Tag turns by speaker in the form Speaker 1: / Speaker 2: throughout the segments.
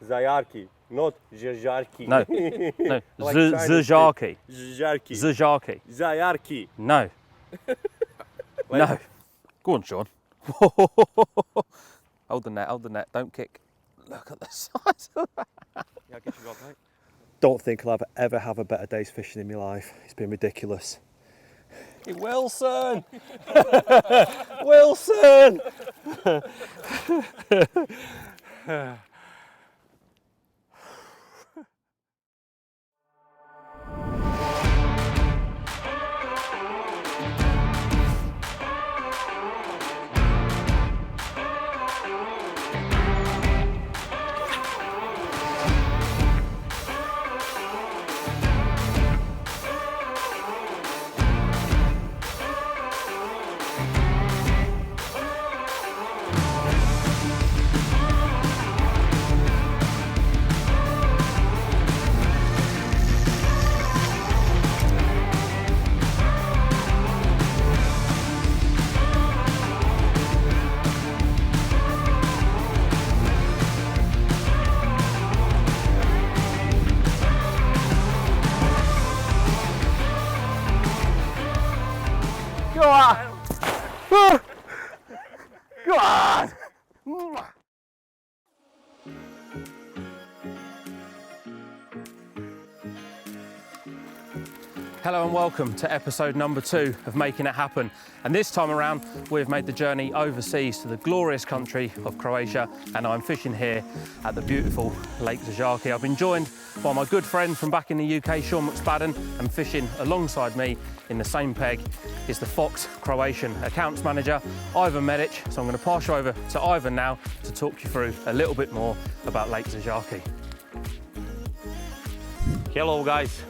Speaker 1: Zajarki, not Zajarki.
Speaker 2: No, no, Zajarki.
Speaker 1: Zajarki.
Speaker 2: Zajarki.
Speaker 1: Zajarki.
Speaker 2: No.
Speaker 1: Like-
Speaker 2: No. Go on, Shaun. Hold the net, don't kick. Look at the size of that.
Speaker 1: Yeah, get your rod, mate.
Speaker 3: Don't think I'll ever have a better day's fishing in my life. It's been ridiculous.
Speaker 1: Hey, Wilson! Wilson!
Speaker 2: Go on! Go on! Hello and welcome to episode number 2 of Making It Happen. And this time around, we've made the journey overseas to the glorious country of Croatia, and I'm fishing here at the beautiful Lake Zajarki. I've been joined by my good friend from back in the UK, Shaun McSpadden, and fishing alongside me in the same peg is the Fox Croatian accounts manager, Ivan Medic. So I'm going to pass you over to Ivan now to talk you through a little bit more about Lake Zajarki.
Speaker 1: Hello guys,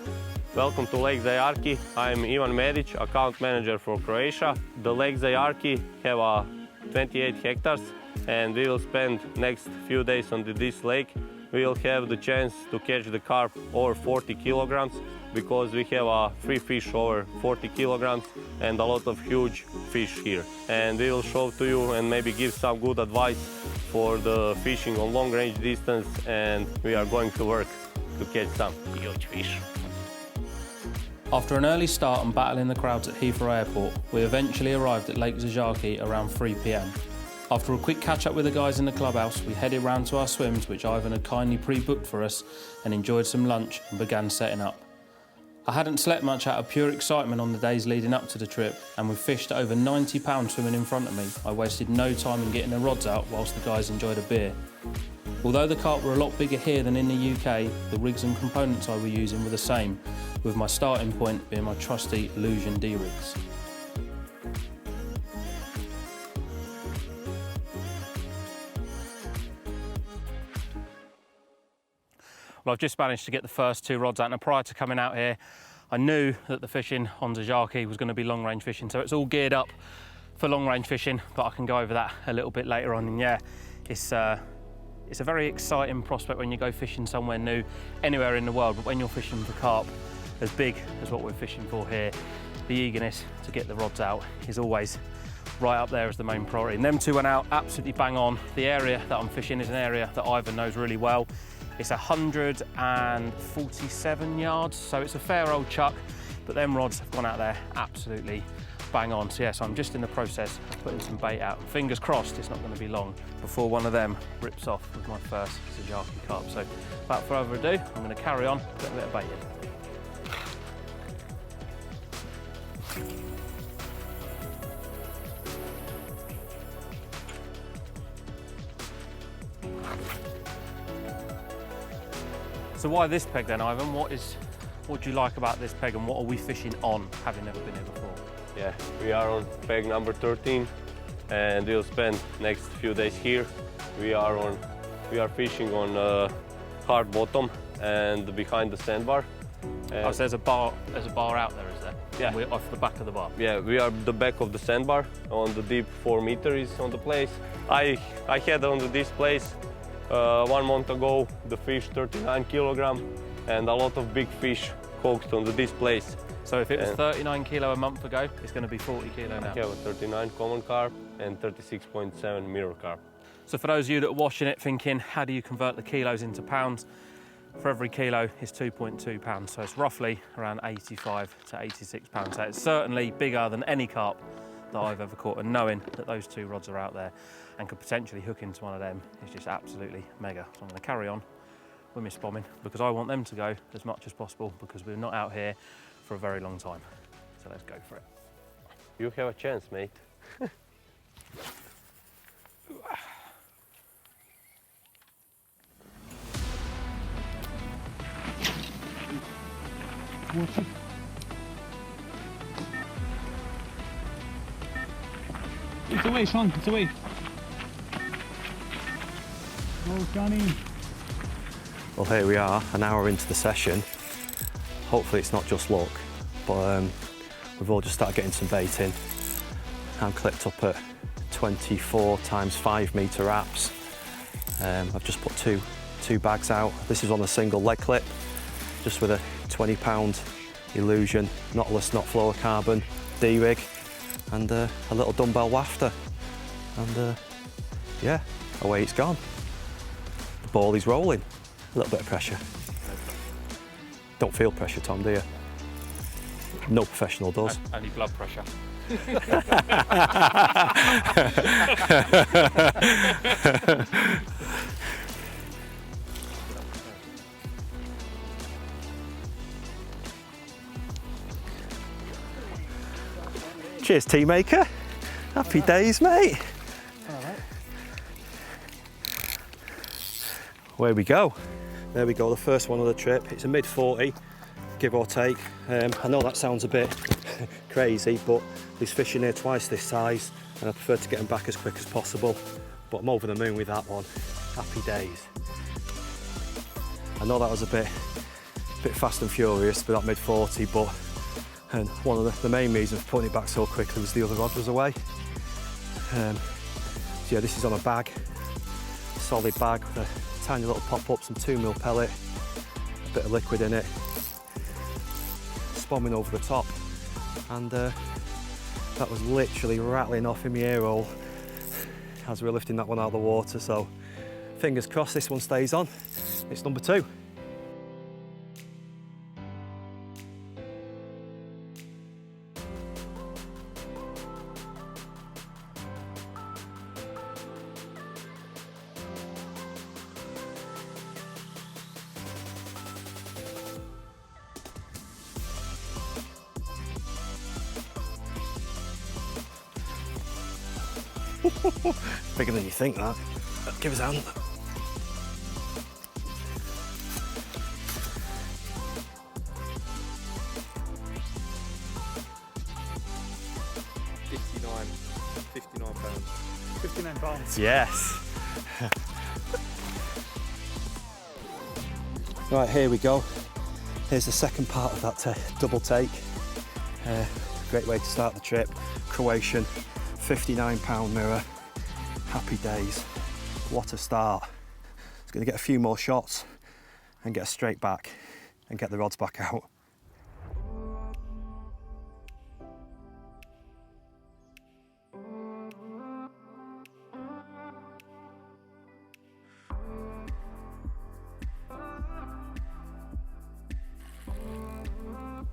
Speaker 1: welcome to Lake Zajarki. I'm Ivan Medic, account manager for Croatia. The Lake Zajarki have 28 hectares and we will spend next few days on this lake. We will have the chance to catch the carp over 40 kilograms because we have free fish over 40 kilograms and a lot of huge fish here. And we will show to you and maybe give some good advice for the fishing on long range distance, and we are going to work to catch some huge fish.
Speaker 2: After an early start and battling the crowds at Heathrow Airport, we eventually arrived at Lake Zajarki around 3 p.m. After a quick catch up with the guys in the clubhouse, we headed round to our swims, which Ivan had kindly pre-booked for us, and enjoyed some lunch and began setting up. I hadn't slept much out of pure excitement on the days leading up to the trip, and with fish to over 90 pounds swimming in front of me, I wasted no time in getting the rods out whilst the guys enjoyed a beer. Although the carp were a lot bigger here than in the UK, the rigs and components I were using were the same, with my starting point being my trusty Illusion D-rigs. Well, I've just managed to get the first 2 rods out, and prior to coming out here, I knew that the fishing on Zajarki was going to be long range fishing, so it's all geared up for long range fishing, but I can go over that a little bit later on. And yeah, it's a very exciting prospect when you go fishing somewhere new, anywhere in the world, but when you're fishing for carp as big as what we're fishing for here, the eagerness to get the rods out is always right up there as the main priority. And them 2 went out absolutely bang on. The area that I'm fishing is an area that Ivan knows really well. It's 147 yards, so it's a fair old chuck, but them rods have gone out there absolutely bang on. So yes, I'm just in the process of putting some bait out. Fingers crossed it's not going to be long before one of them rips off with my first Zajarki carp. So without further ado, I'm going to carry on, put a bit of bait in. So why this peg then, Ivan? What do you like about this peg, and what are we fishing on, having never been here before?
Speaker 1: Yeah, we are on peg number 13 and we'll spend next few days here. We are fishing on hard bottom and behind the sandbar.
Speaker 2: Oh, so there's a bar out there, is there?
Speaker 1: Yeah.
Speaker 2: We're off the back of the bar.
Speaker 1: Yeah, we are the back of the sandbar. On the deep 4 meters is on the place. I had on this place 1 month ago the fish 39 kilogram and a lot of big fish hooked on this place.
Speaker 2: So if it was 39 kilo a month ago, it's going to be 40 kilo now.
Speaker 1: I have a 39 common carp and 36.7 mirror carp.
Speaker 2: So for those of you that are watching it thinking, how do you convert the kilos into pounds? For every kilo is 2.2 pounds, so it's roughly around 85 to 86 pounds. So it's certainly bigger than any carp that I've ever caught, and knowing that those two rods are out there and could potentially hook into one of them is just absolutely mega. So I'm going to carry on with my spomming because I want them to go as much as possible because we're not out here for a very long time. So let's go for it.
Speaker 1: You have a chance, mate.
Speaker 4: It's away, Shaun, it's away. Oh, Johnny.
Speaker 3: Well, here we are, an hour into the session. Hopefully it's not just luck, but we've all just started getting some bait in. I'm clipped up at 24 times 5 metre wraps. I've just put two bags out. This is on a single leg clip, just with a 20-pound Illusion, knotless, not fluorocarbon D-rig, and a little dumbbell wafter. And yeah, away it's gone. The ball is rolling. A little bit of pressure. Don't feel pressure, Tom, do you? No professional does.
Speaker 2: Any blood pressure?
Speaker 3: Cheers, tea maker. Happy days, mate. Where we go. There we go, the first one of the trip. It's a mid-40, give or take. I know that sounds a bit crazy, but there's fish in here twice this size, and I prefer to get them back as quick as possible. But I'm over the moon with that one. Happy days. I know that was a bit fast and furious with that mid-40, but and one of the main reasons for putting it back so quickly was the other rod was away. So yeah, this is on a bag, a solid bag with a tiny little pop-up, some 2mm pellet, a bit of liquid in it, spomming over the top, and that was literally rattling off in my ear hole as we were lifting that one out of the water. So fingers crossed this one stays on. It's number 2. Bigger than you think, that. Give us a hand.
Speaker 4: £59.
Speaker 3: Yes. Right, here we go. Here's the second part of that double take. Great way to start the trip. Croatian, 59-pound mirror. Happy days. What a start. It's going to get a few more shots and get us straight back and get the rods back out.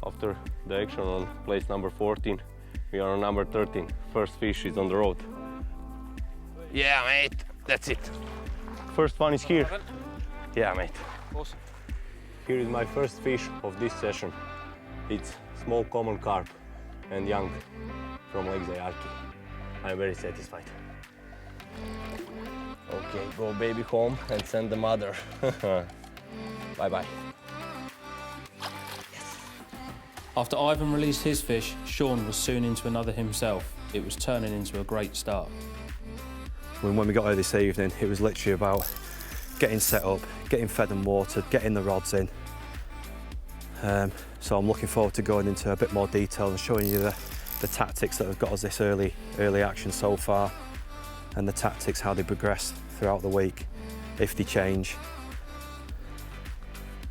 Speaker 1: After the action on place number 14, we are on number 13. First fish is on the road. Yeah, mate, that's it. First one is here. Yeah, mate.
Speaker 2: Awesome.
Speaker 1: Here is my first fish of this session. It's small common carp and young from Lake Zajarki. I'm very satisfied. Okay, go baby home and send the mother. Bye-bye.
Speaker 2: After Ivan released his fish, Shaun was soon into another himself. It was turning into a great start.
Speaker 3: When we got here this evening, it was literally about getting set up, getting fed and watered, getting the rods in. So I'm looking forward to going into a bit more detail and showing you the tactics that have got us this early action so far, and the tactics, how they progress throughout the week, if they change.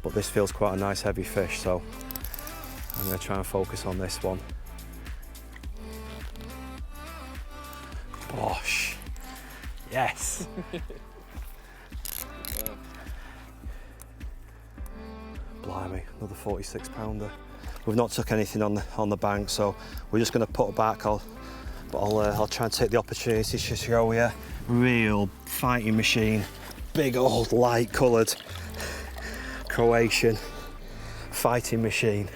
Speaker 3: But this feels quite a nice heavy fish, so I'm going to try and focus on this one. Bosh. Yes. Blimey, another 46 pounder. We've not took anything on the bank, so we're just going to put it back. I'll try and take the opportunity to show you real fighting machine, big old light coloured Croatian fighting machine.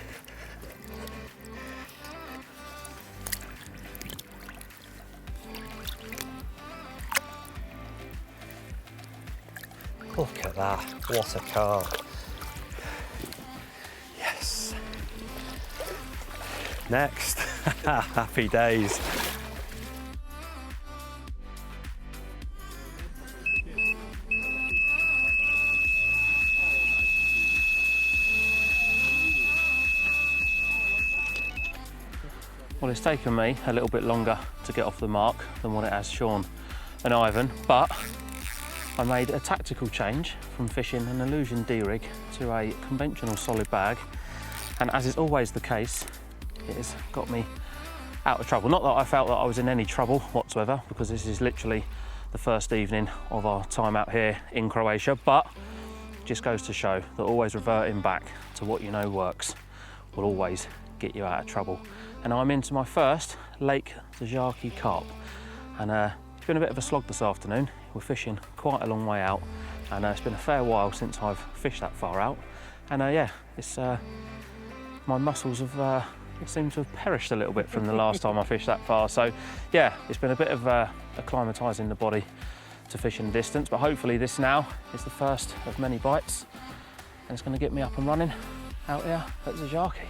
Speaker 3: Look at that, what a carp. Yes. Next, happy days.
Speaker 2: Well, it's taken me a little bit longer to get off the mark than what it has Shaun and Ivan, but I made a tactical change from fishing an illusion D-rig to a conventional solid bag, and as is always the case, it has got me out of trouble. Not that I felt that I was in any trouble whatsoever, because this is literally the first evening of our time out here in Croatia, but it just goes to show that always reverting back to what you know works will always get you out of trouble. And I'm into my first Lake Zajarki carp, and it's been a bit of a slog this afternoon. We're fishing quite a long way out, and it's been a fair while since I've fished that far out, and yeah, it's my muscles have seem to have perished a little bit from the last time I fished that far. So yeah, it's been a bit of acclimatising the body to fishing distance, but hopefully this now is the first of many bites, and it's going to get me up and running out here at Zajarki.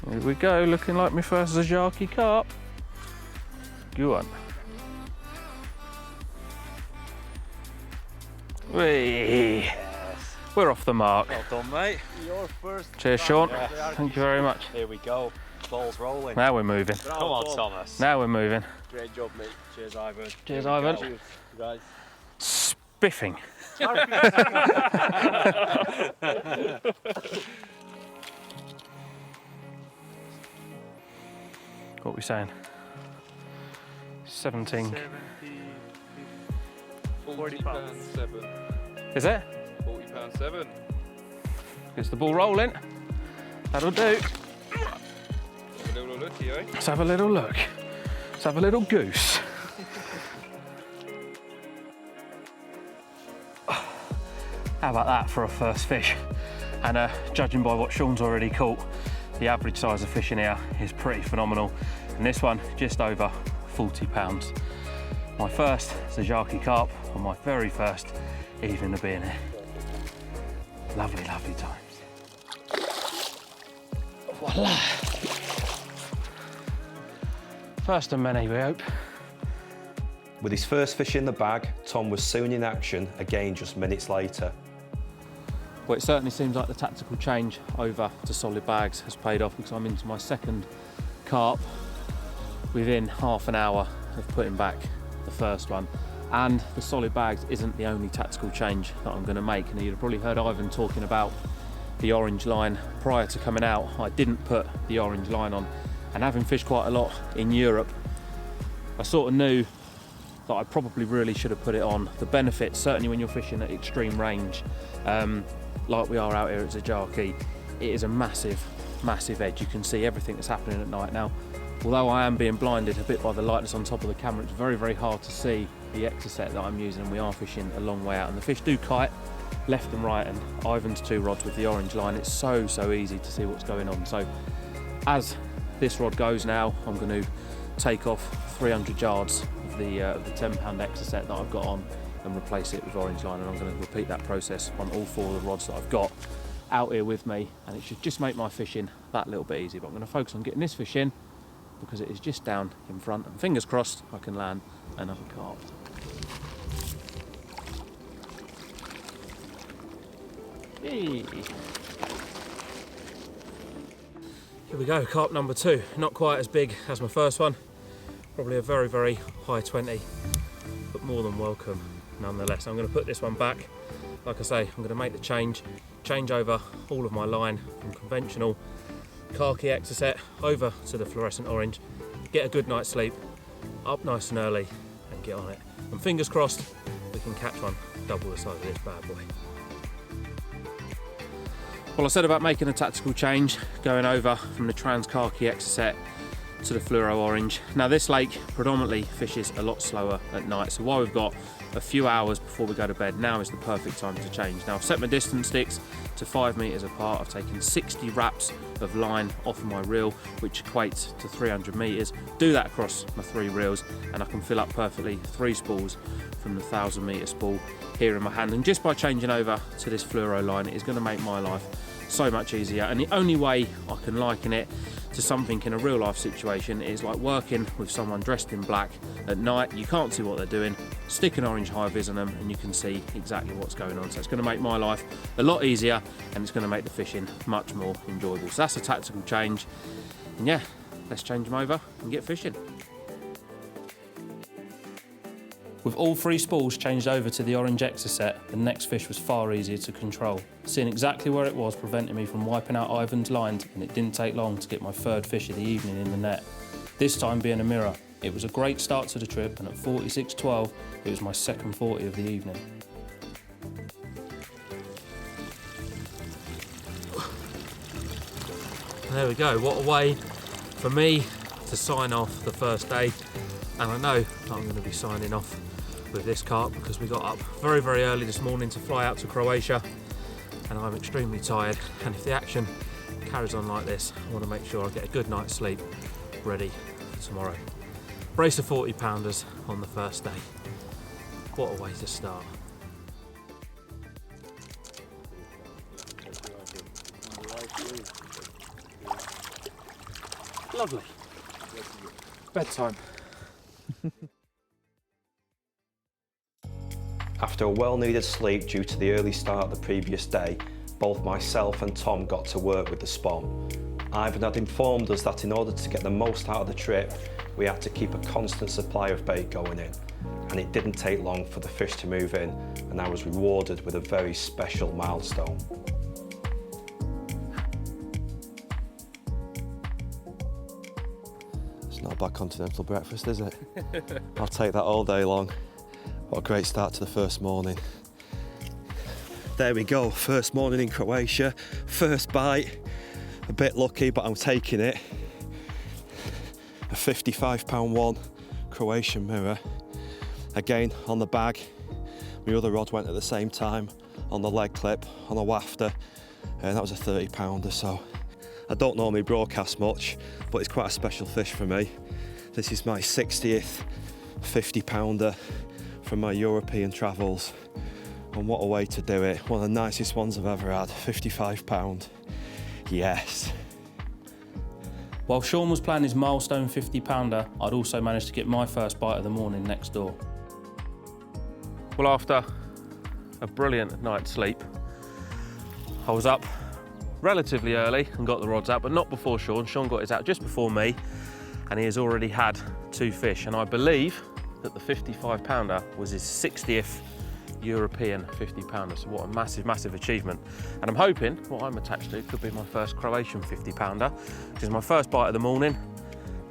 Speaker 2: Here we go, looking like my first Zajarki carp. Go on. Whee! Yes. We're off the mark.
Speaker 3: Well done, mate. Your first.
Speaker 2: Cheers, Shaun.
Speaker 3: Yes.
Speaker 2: Thank you very much.
Speaker 3: Here we go. Ball's rolling.
Speaker 2: Now we're moving.
Speaker 3: Come on, Thomas.
Speaker 2: Now we're moving.
Speaker 3: Great job, mate. Cheers, Ivan.
Speaker 2: Cheers, Ivan.
Speaker 3: Cheers, guys.
Speaker 2: Spiffing. What are we saying? 17.
Speaker 5: 40 pounds 7.
Speaker 2: Is it?
Speaker 5: 40 pounds 7.
Speaker 2: Gets the ball rolling. That'll do.
Speaker 5: Have a little looky, eh?
Speaker 2: Let's have a little look. Let's have a little goose. How about that for a first fish? And judging by what Shaun's already caught, the average size of fish in here is pretty phenomenal. And this one, just over 40 pounds. My first Zajarki carp on my very first evening of being here. Lovely, lovely times. Voila! First of many, we hope.
Speaker 3: With his first fish in the bag, Tom was soon in action, again just minutes later.
Speaker 2: Well, it certainly seems like the tactical change over to solid bags has paid off, because I'm into my second carp within half an hour of putting back the first one. And the solid bags isn't the only tactical change that I'm going to make. And you've probably heard Ivan talking about the orange line prior to coming out. I didn't put the orange line on, and having fished quite a lot in Europe, I sort of knew that I probably really should have put it on. The benefits, certainly when you're fishing at extreme range, like we are out here at Zajarki, it is a massive, massive edge. You can see everything that's happening at night. Now, although I am being blinded a bit by the lightness on top of the camera, it's very, very hard to see the exocet that I'm using, and we are fishing a long way out. And the fish do kite left and right, and Ivan's two rods with the orange line, it's so, so easy to see what's going on. So as this rod goes now, I'm going to take off 300 yards of the 10-pound exocet that I've got on and replace it with orange line, and I'm going to repeat that process on all four of the rods that I've got out here with me, and it should just make my fishing that little bit easier. But I'm going to focus on getting this fish in, because it is just down in front, and fingers crossed I can land another carp. Hey. Here we go, carp number 2. Not quite as big as my first one, probably a very, very high 20, but more than welcome nonetheless. I'm going to put this one back. Like I say, I'm going to make the change over all of my line from conventional khaki exocet over to the fluorescent orange, get a good night's sleep, up nice and early and get on it. And fingers crossed we can catch one double the size of this bad boy. Well, I said about making a tactical change, going over from the Transkhaki Exocet to the fluoro orange. Now this lake predominantly fishes a lot slower at night, so while we've got a few hours before we go to bed, now is the perfect time to change. Now I've set my distance sticks to 5 meters apart. I've taken 60 wraps of line off of my reel, which equates to 300 meters. Do that across my 3 reels and I can fill up perfectly 3 spools from the 1,000 meter spool here in my hand. And just by changing over to this fluoro line, it is going to make my life so much easier. And the only way I can liken it to something in a real life situation is like working with someone dressed in black at night. You can't see what they're doing, stick an orange high vis on them and you can see exactly what's going on. So it's going to make my life a lot easier and it's going to make the fishing much more enjoyable. So that's a tactical change, and yeah, let's change them over and get fishing. With all 3 spools changed over to the orange Exocet, the next fish was far easier to control. Seeing exactly where it was prevented me from wiping out Ivan's lines, and it didn't take long to get my 3rd fish of the evening in the net. This time being a mirror. It was a great start to the trip, and at 46.12 it was my 2nd 40 of the evening. There we go, what a way for me to sign off the first day. And I know that I'm going to be signing off with this carp because we got up very, very early this morning to fly out to Croatia and I'm extremely tired, and if the action carries on like this, I want to make sure I get a good night's sleep ready for tomorrow. Brace of 40 pounders on the first day. What a way to start. Lovely. Bedtime.
Speaker 3: After a well-needed sleep due to the early start the previous day, both myself and Tom got to work with the spawn. Ivan had informed us that in order to get the most out of the trip, we had to keep a constant supply of bait going in. And it didn't take long for the fish to move in, and I was rewarded with a very special milestone. It's not a bad continental breakfast, is it? I'll take that all day long. What a great start to the first morning. There we go, first morning in Croatia, first bite. A bit lucky, but I'm taking it. A 55-pound one Croatian mirror. Again, on the bag. My other rod went at the same time, on the leg clip, on a wafter, and that was a 30-pounder, so I don't normally broadcast much, but it's quite a special fish for me. This is my 60th 50-pounder from my European travels, and what a way to do it. One of the nicest ones I've ever had, 55 pound. Yes.
Speaker 2: While Shaun was planning his milestone 50-pounder, I'd also managed to get my first bite of the morning next door.
Speaker 1: Well, after a brilliant night's sleep, I was up relatively early and got the rods out, but not before Shaun. Shaun got his out just before me, and he has already had 2 fish, and I believe that the 55-pounder was his 60th European 50-pounder, so what a massive, massive achievement. And I'm hoping what I'm attached to could be my first Croatian 50-pounder, which is my first bite of the morning,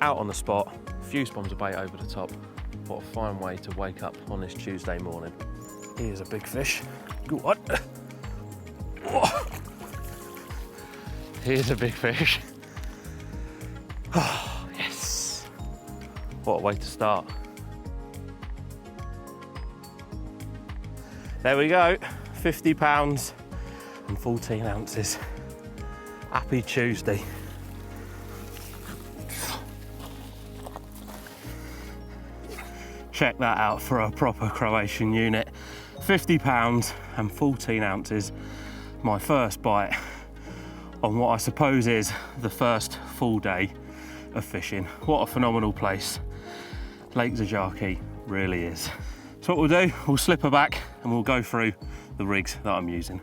Speaker 1: out on the spot, a few spawns of bait over the top. What a fine way to wake up on this Tuesday morning. Here's a big fish. Go on. Here's a big fish. Oh, yes. What a way to start. There we go, 50 pounds and 14 ounces. Happy Tuesday. Check that out for a proper Croatian unit. 50 pounds and 14 ounces. My first bite on what I suppose is the first full day of fishing. What a phenomenal place. Lake Zajarki really is. So what we'll do, we'll slip her back and we'll go through the rigs that I'm using.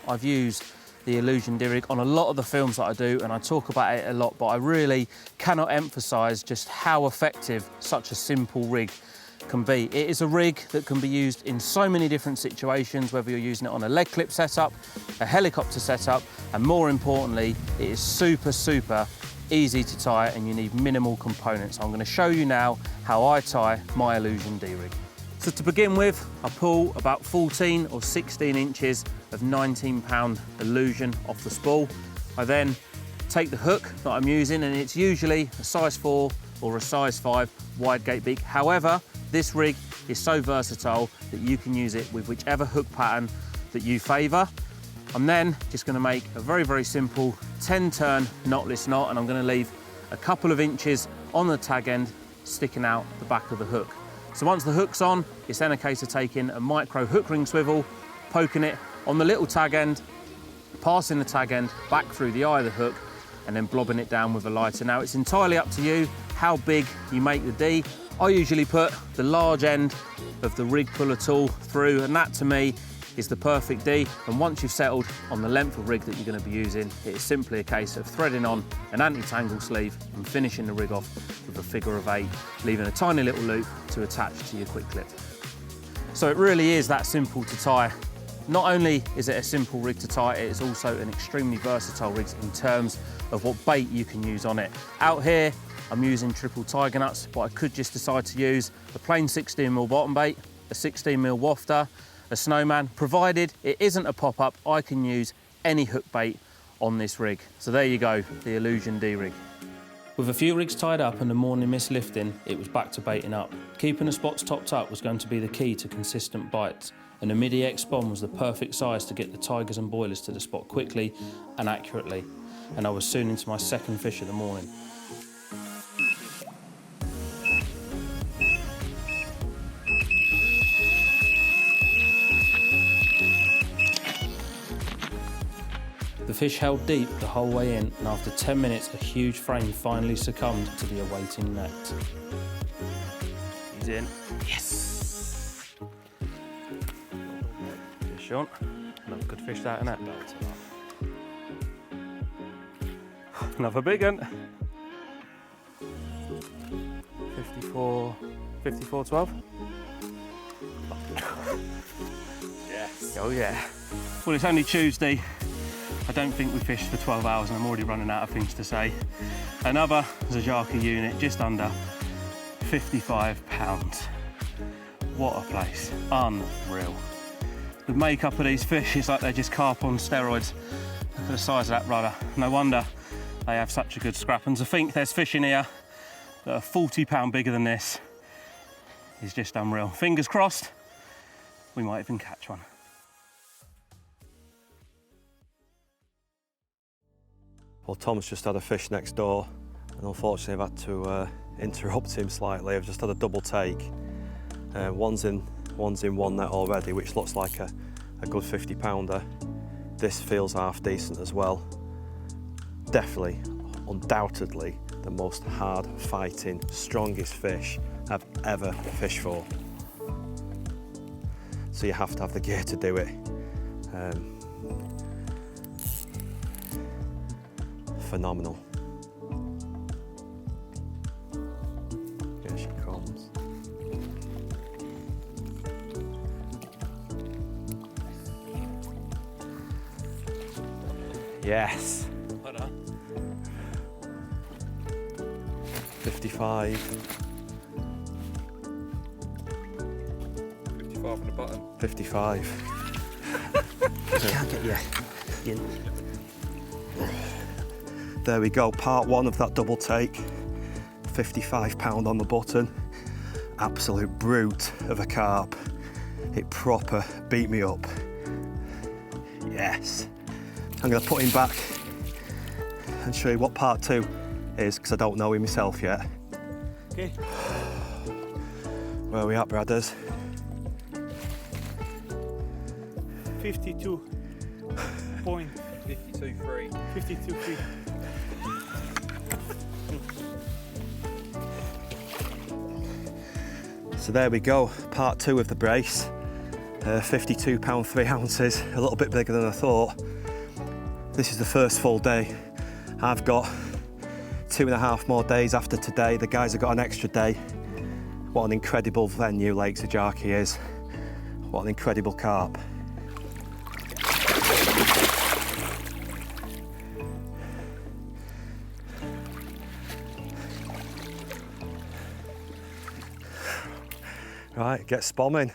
Speaker 1: I've used the Illusion D-Rig on a lot of the films that I do, and I talk about it a lot, but I really cannot emphasize just how effective such a simple rig
Speaker 2: can be. It is a rig that can be used in so many different situations, whether you're using it on a leg clip setup, a helicopter setup, and more importantly, it is super, super easy to tie and you need minimal components. I'm going to show you now how I tie my Illusion D-rig. So to begin with, I pull about 14 or 16 inches of 19-pound Illusion off the spool. I then take the hook that I'm using, and it's usually a size 4 or a size 5 wide gate beak. However, this rig is so versatile that you can use it with whichever hook pattern that you favour. I'm then just going to make a very, very simple 10-turn knotless knot, and I'm going to leave a couple of inches on the tag end sticking out the back of the hook. So once the hook's on, it's then a case of taking a micro hook ring swivel, poking it on the little tag end, passing the tag end back through the eye of the hook, and then blobbing it down with a lighter. Now, it's entirely up to you how big you make the D. I usually put the large end of the rig puller tool through, and that to me is the perfect D. And once you've settled on the length of rig that you're going to be using, it is simply a case of threading on an anti-tangle sleeve and finishing the rig off with a figure of 8, leaving a tiny little loop to attach to your quick clip. So it really is that simple to tie. Not only is it a simple rig to tie, it is also an extremely versatile rig in terms of what bait you can use on it. Out here, I'm using triple tiger nuts, but I could just decide to use a plain 16mm bottom bait, a 16mm wafter, a snowman. Provided it isn't a pop-up, I can use any hook bait on this rig. So there you go, the Illusion D-rig. With a few rigs tied up and the morning mist lifting, it was back to baiting up. Keeping the spots topped up was going to be the key to consistent bites, and the midi-X bomb was the perfect size to get the tigers and boilers to the spot quickly and accurately. And I was soon into my second fish of the morning. The fish held deep the whole way in, and after 10 minutes, a huge frame finally succumbed to the awaiting net. He's in. Yes! Cheers, Shaun. Another good fish out in that. Another big one. 54.12. Yes. Oh yeah. Well, it's only Tuesday. I don't think we fished for 12 hours and I'm already running out of things to say. Another Zajarki unit, just under 55 pounds. What a place, unreal. The makeup of these fish is like they're just carp on steroids. Look at the size of that rudder. No wonder they have such a good scrap. And to think there's fish in here that are 40 pound bigger than this is just unreal. Fingers crossed, we might even catch one.
Speaker 3: Well, Tom's just had a fish next door, and unfortunately I've had to interrupt him slightly. I've just had a double take. One's in one net already, which looks like a good 50 pounder. This feels half decent as well. Definitely, undoubtedly, the most hard fighting, strongest fish I've ever fished for. So you have to have the gear to do it. Phenomenal. Here she comes. Yes. 55.
Speaker 5: 55 on the button.
Speaker 3: 55.
Speaker 2: Can't get you in.
Speaker 3: There we go, part one of that double take. 55 pound on the button. Absolute brute of a carp. It proper beat me up. Yes. I'm gonna put him back and show you what part two is, because I don't know him myself yet.
Speaker 4: Okay.
Speaker 3: Where are we at, brothers?
Speaker 4: 52 point.
Speaker 5: 52.3.
Speaker 4: 52 feet.
Speaker 3: So there we go, part two of the brace. 52 pound 3 ounces, a little bit bigger than I thought. This is the first full day. I've got 2.5 more days after today. The guys have got an extra day. What an incredible venue Lake Zajarki is. What an incredible carp. Right, get spomming.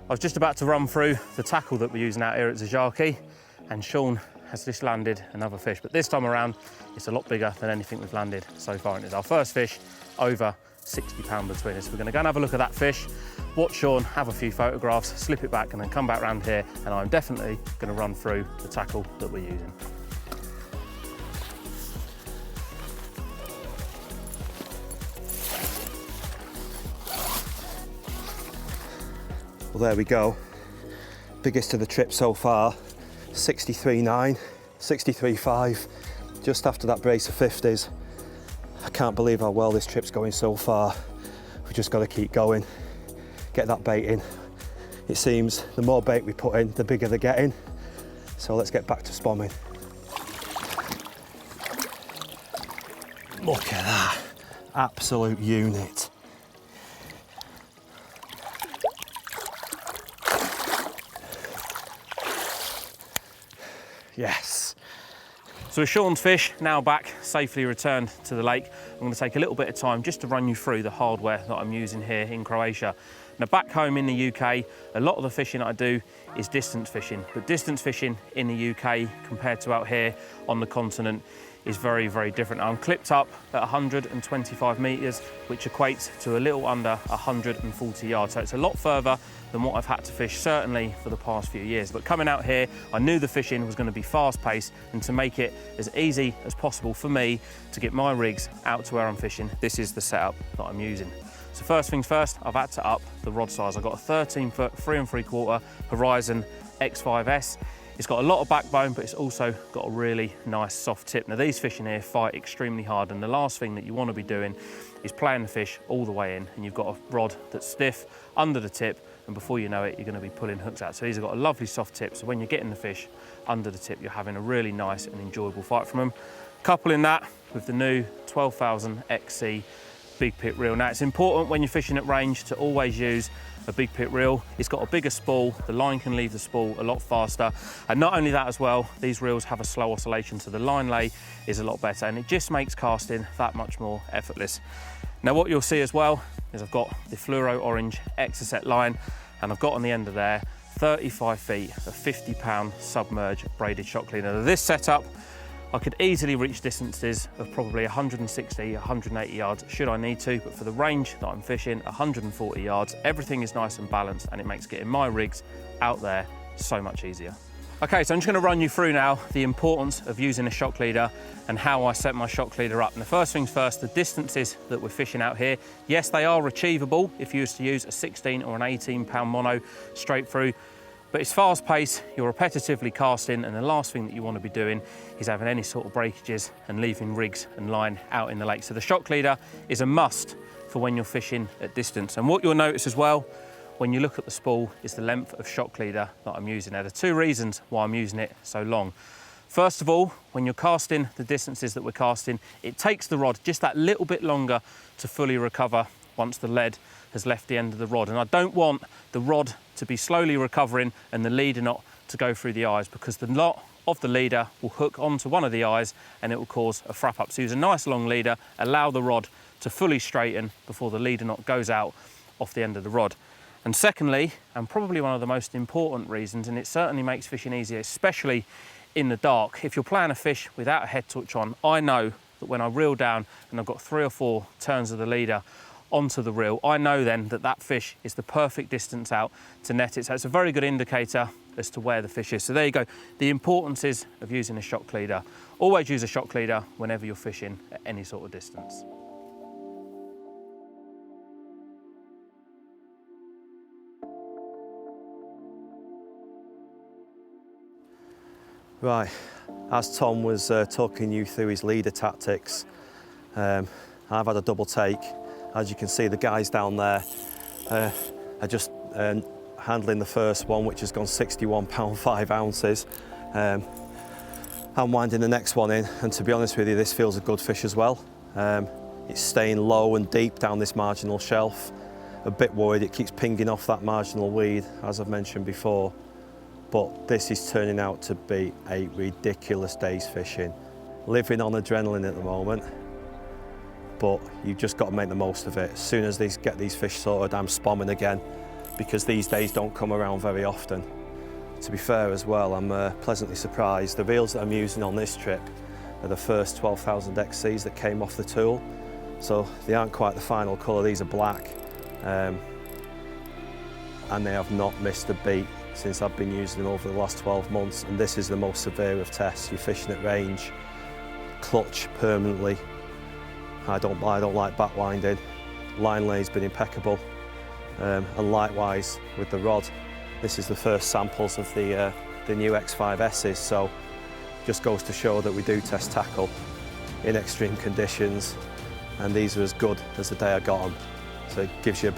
Speaker 2: I was just about to run through the tackle that we're using out here at Zajarki, and Shaun has just landed another fish, but this time around it's a lot bigger than anything we've landed so far, and it's our first fish over 60 pound between us. We're going to go and have a look at that fish, watch Shaun have a few photographs, slip it back, and then come back round here, and I'm definitely going to run through the tackle that we're using.
Speaker 3: Well, there we go. Biggest of the trip so far, 63.9, 63.5, just after that brace of 50s. I can't believe how well this trip's going so far. We've just got to keep going, get that bait in. It seems the more bait we put in, the bigger they're getting. So let's get back to spomming. Look at that, absolute unit. Yes.
Speaker 2: So with Shaun's fish now back, safely returned to the lake, I'm going to take a little bit of time just to run you through the hardware that I'm using here in Croatia. Now back home in the UK, a lot of the fishing I do is distance fishing, but distance fishing in the UK compared to out here on the continent is very, very different. I'm clipped up at 125 metres, which equates to a little under 140 yards. So it's a lot further than what I've had to fish, certainly for the past few years. But coming out here, I knew the fishing was going to be fast paced, and to make it as easy as possible for me to get my rigs out to where I'm fishing, this is the setup that I'm using. So first things first, I've had to up the rod size. I've got a 13-foot 3 3/4 Horizon X5S. It's got a lot of backbone, but it's also got a really nice soft tip. Now these fish in here fight extremely hard, and the last thing that you want to be doing is playing the fish all the way in, and you've got a rod that's stiff under the tip, and before you know it, you're going to be pulling hooks out. So these have got a lovely soft tip, so when you're getting the fish under the tip, you're having a really nice and enjoyable fight from them. Coupling that with the new 12,000 XC big pit reel. Now it's important when you're fishing at range to always use a big pit reel. It's got a bigger spool, the line can leave the spool a lot faster, and not only that as well, these reels have a slow oscillation, so the line lay is a lot better, and it just makes casting that much more effortless. Now what you'll see as well is I've got the fluoro orange Exocet line, and I've got on the end of there 35 feet of 50-pound submerged braided shot cleaner. Now this setup, I could easily reach distances of probably 160, 180 yards should I need to, but for the range that I'm fishing, 140 yards, everything is nice and balanced, and it makes getting my rigs out there so much easier. Okay, so I'm just going to run you through now the importance of using a shock leader and how I set my shock leader up. And the first things first, the distances that we're fishing out here, yes, they are achievable if you was to use a 16 or an 18-pound mono straight through. But it's fast paced, you're repetitively casting, and the last thing that you want to be doing is having any sort of breakages and leaving rigs and line out in the lake. So the shock leader is a must for when you're fishing at distance. And what you'll notice as well, when you look at the spool, is the length of shock leader that I'm using. Now, there are two reasons why I'm using it so long. First of all, when you're casting the distances that we're casting, it takes the rod just that little bit longer to fully recover once the lead has left the end of the rod. And I don't want the rod to be slowly recovering and the leader knot to go through the eyes, because the knot of the leader will hook onto one of the eyes and it will cause a frap up. So use a nice long leader, allow the rod to fully straighten before the leader knot goes out off the end of the rod. And secondly, and probably one of the most important reasons, and it certainly makes fishing easier, especially in the dark. If you're playing a fish without a head touch on, I know that when I reel down and I've got 3 or 4 turns of the leader onto the reel, I know then that that fish is the perfect distance out to net it. So it's a very good indicator as to where the fish is. So there you go. The importance is of using a shock leader. Always use a shock leader whenever you're fishing at any sort of distance.
Speaker 3: Right, as Tom was talking you through his leader tactics, I've had a double take. As you can see, the guys down there are just handling the first one, which has gone 61 pound 5 ounces. I'm winding the next one in, and to be honest with you, this feels a good fish as well. It's staying low and deep down this marginal shelf. A bit worried it keeps pinging off that marginal weed, as I've mentioned before. But this is turning out to be a ridiculous day's fishing. Living on adrenaline at the moment, but you've just got to make the most of it. As soon as these get these fish sorted, I'm spomming again, because these days don't come around very often. To be fair as well, I'm pleasantly surprised. The reels that I'm using on this trip are the first 12,000 XCs that came off the tool. So they aren't quite the final colour, these are black. And they have not missed a beat since I've been using them over the last 12 months. And this is the most severe of tests. You're fishing at range, clutch permanently. I don't like back winding. Line lay's been impeccable. And likewise with the rod. This is the first samples of the new X5S's, so just goes to show that we do test tackle in extreme conditions, and these are as good as the day I got them. So it gives you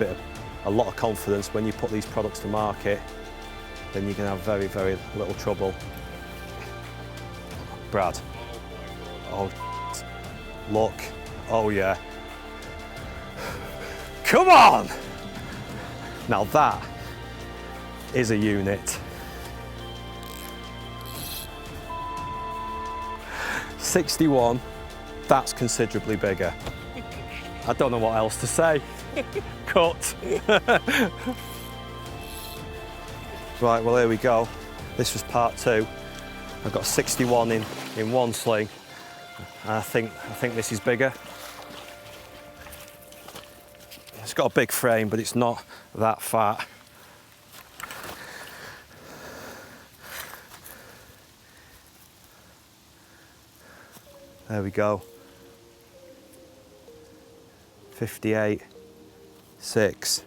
Speaker 3: a lot of confidence when you put these products to market. Then you can have very, very little trouble. Brad. Oh, look. Oh yeah. Come on! Now that is a unit. 61, that's considerably bigger. I don't know what else to say. Cut. Right, well here we go. This was part 2. I've got 61 in one sling. I think this is bigger. It's got a big frame, but it's not that fat. There we go. 58, 6.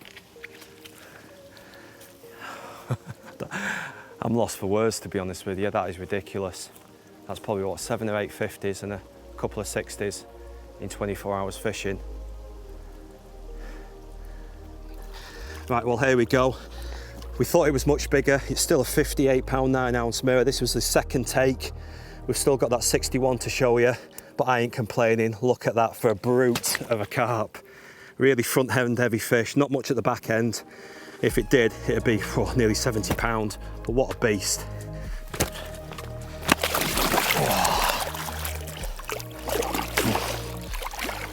Speaker 3: I'm lost for words, to be honest with you. That is ridiculous. That's probably what, 7 or 8 50s and a couple of 60s in 24 hours fishing. Right, well here we go. We thought it was much bigger. It's still a 58 pound 9 ounce mirror. This was the second take. We've still got that 61 to show you, but I ain't complaining. Look at that for a brute of a carp. Really front end heavy fish, not much at the back end. If it did, it'd be nearly 70 pound, but what a beast.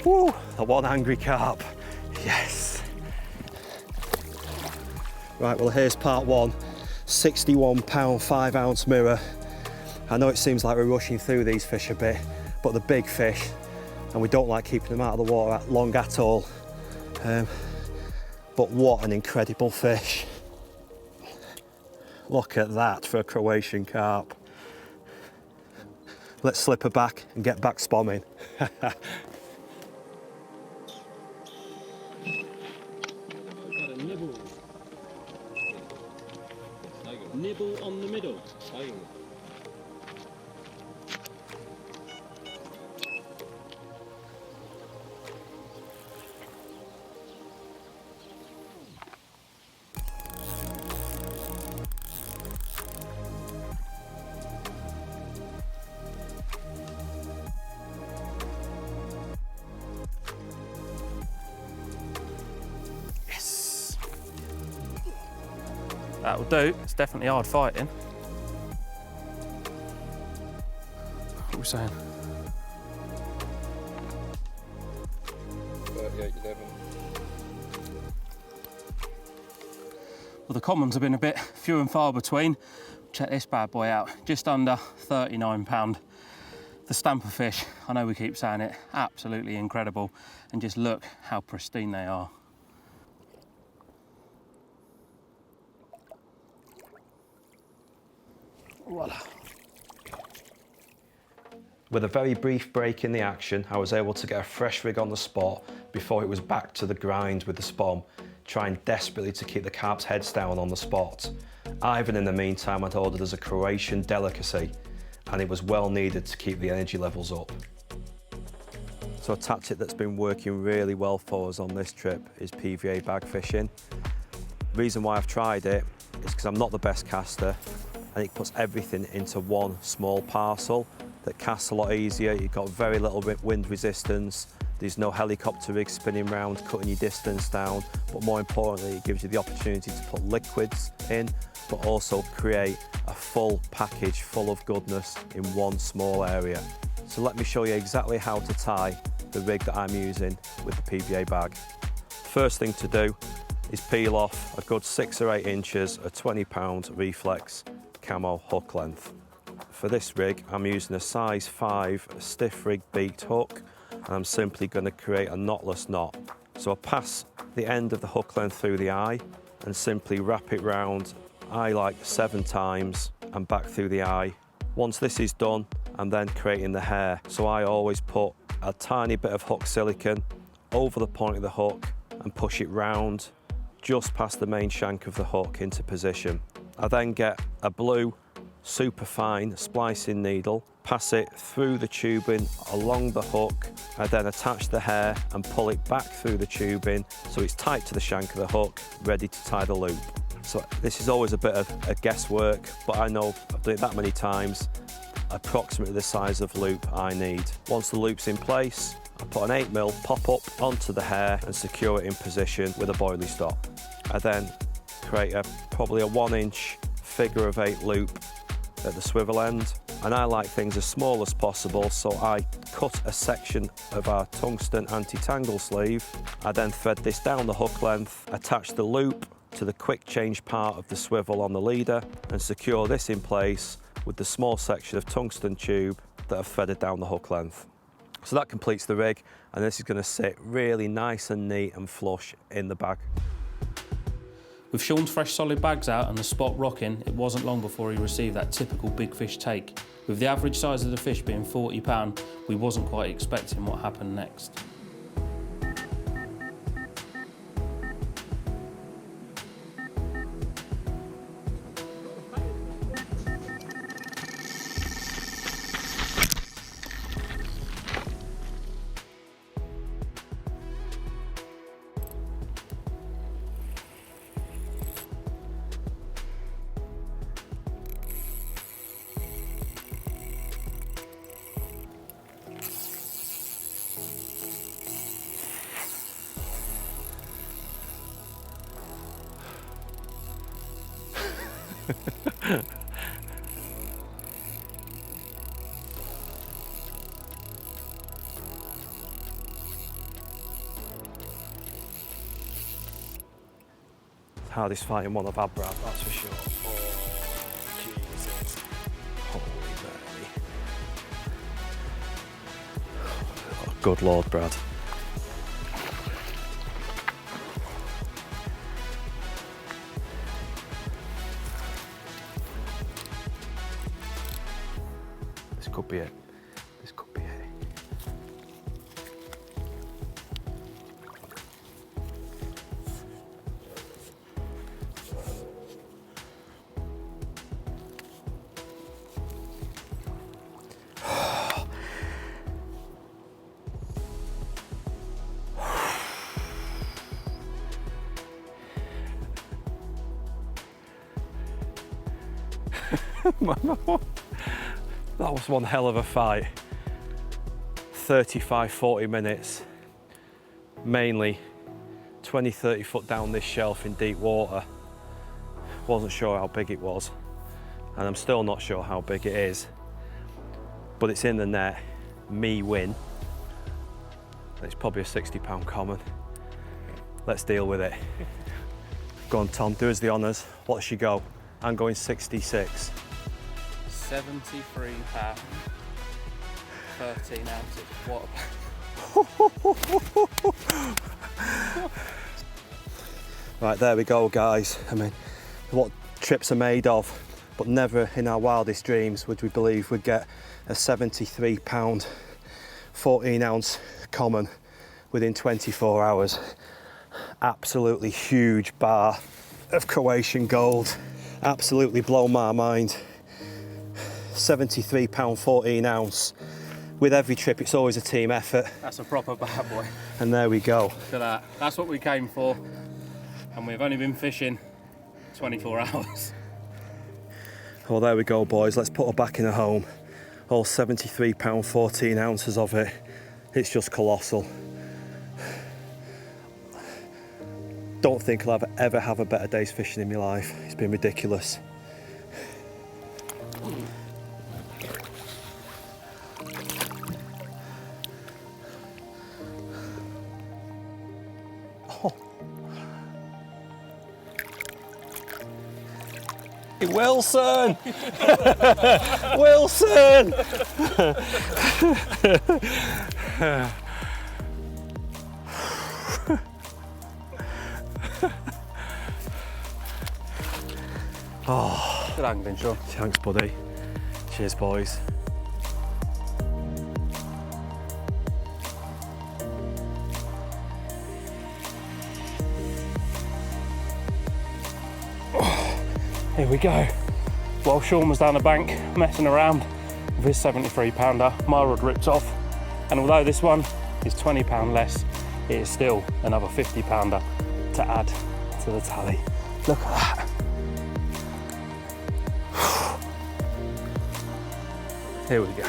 Speaker 3: Woo, the one angry carp, yes. Right, well here's part 1, 61 pound 5 ounce mirror. I know it seems like we're rushing through these fish a bit, but the big fish, and we don't like keeping them out of the water long at all. But what an incredible fish. Look at that for a Croatian carp. Let's slip her back and get back spomming.
Speaker 2: Nibble on the middle.
Speaker 3: Yes.
Speaker 2: That'll do. It's definitely hard fighting. What are we saying?
Speaker 5: 38.11.
Speaker 2: Well, the commons have been a bit few and far between. Check this bad boy out, just under 39 pound. The stamper fish, I know we keep saying it, absolutely incredible. And just look how pristine they are. Voila.
Speaker 3: With a very brief break in the action, I was able to get a fresh rig on the spot before it was back to the grind with the spom, trying desperately to keep the carp's heads down on the spot. Ivan, in the meantime, had ordered us a Croatian delicacy, and it was well needed to keep the energy levels up. So a tactic that's been working really well for us on this trip is Pva bag fishing. The reason why I've tried it is because I'm not the best caster, and it puts everything into one small parcel that casts a lot easier. You've got very little wind resistance. There's no helicopter rig spinning around, cutting your distance down, but more importantly, it gives you the opportunity to put liquids in, but also create a full package full of goodness in one small area. So let me show you exactly how to tie the rig that I'm using with the Pva bag. First thing to do is peel off a good 6 or 8 inches of 20-pound reflex camo hook length. For this rig, I'm using a size 5 stiff rig beaked hook, and I'm simply going to create a knotless knot. So I pass the end of the hook length through the eye and simply wrap it round, I like 7 times, and back through the eye. Once this is done, I'm then creating the hair. So I always put a tiny bit of hook silicone over the point of the hook and push it round just past the main shank of the hook into position. I then get a blue super fine splicing needle, pass it through the tubing along the hook. I then attach the hair and pull it back through the tubing so it's tight to the shank of the hook, ready to tie the loop. So this is always a bit of a guesswork, but I know I've done it that many times, approximately the size of loop I need. Once the loop's in place, I put an 8mm pop-up onto the hair and secure it in position with a boilie stop. I then create probably a 1-inch figure of 8 loop at the swivel end, and I like things as small as possible, so I cut a section of our tungsten anti-tangle sleeve. I then thread this down the hook length, attach the loop to the quick change part of the swivel on the leader, and secure this in place with the small section of tungsten tube that I've threaded down the hook length. So that completes the rig, and this is going to sit really nice and neat and flush in the bag.
Speaker 2: With Shaun's fresh solid bags out and the spot rocking, it wasn't long before he received that typical big fish take. With the average size of the fish being 40 pound, we wasn't quite expecting what happened next.
Speaker 3: Hardest fighting one I've had, Brad, that's for sure. Oh, Jesus. Holy Mary. Oh, good Lord, Brad. This could be it. This could be it. That was one hell of a fight. 35-40 minutes, mainly 20-30 foot down this shelf in deep water. Wasn't sure how big it was, and I'm still not sure how big it is, but it's in the net. Me win. It's probably a 60-pound common. Let's deal with it. Go on, Tom, do us the honours. What does she go? I'm going 66.
Speaker 2: 73 pound, 13 ounces. What
Speaker 3: Right, there we go, guys. I mean, what trips are made of, but never in our wildest dreams would we believe we'd get a 73 pound, 14 ounce common within 24 hours. Absolutely huge bar of Croatian gold. Absolutely blown my mind. £73 14 ounce. With every trip, it's always a team effort.
Speaker 2: That's a proper bad boy.
Speaker 3: And there we go.
Speaker 2: Look at that. That's what we came for. And we've only been fishing 24 hours.
Speaker 3: Well, there we go, boys. Let's put her back in her home. All £73 14 ounces of it. It's just colossal. Don't think I'll ever have a better day's fishing in my life. It's been ridiculous. Oh. Hey, Wilson! Wilson! Oh,
Speaker 2: Good angling, Shaun.
Speaker 3: thanks, buddy. Cheers, boys.
Speaker 2: Here we go. While Shaun was down the bank messing around with his 73 pounder, my rod ripped off. And although this one is £20 less, it is still another 50 pounder to add to the tally. Look at that. Here we go.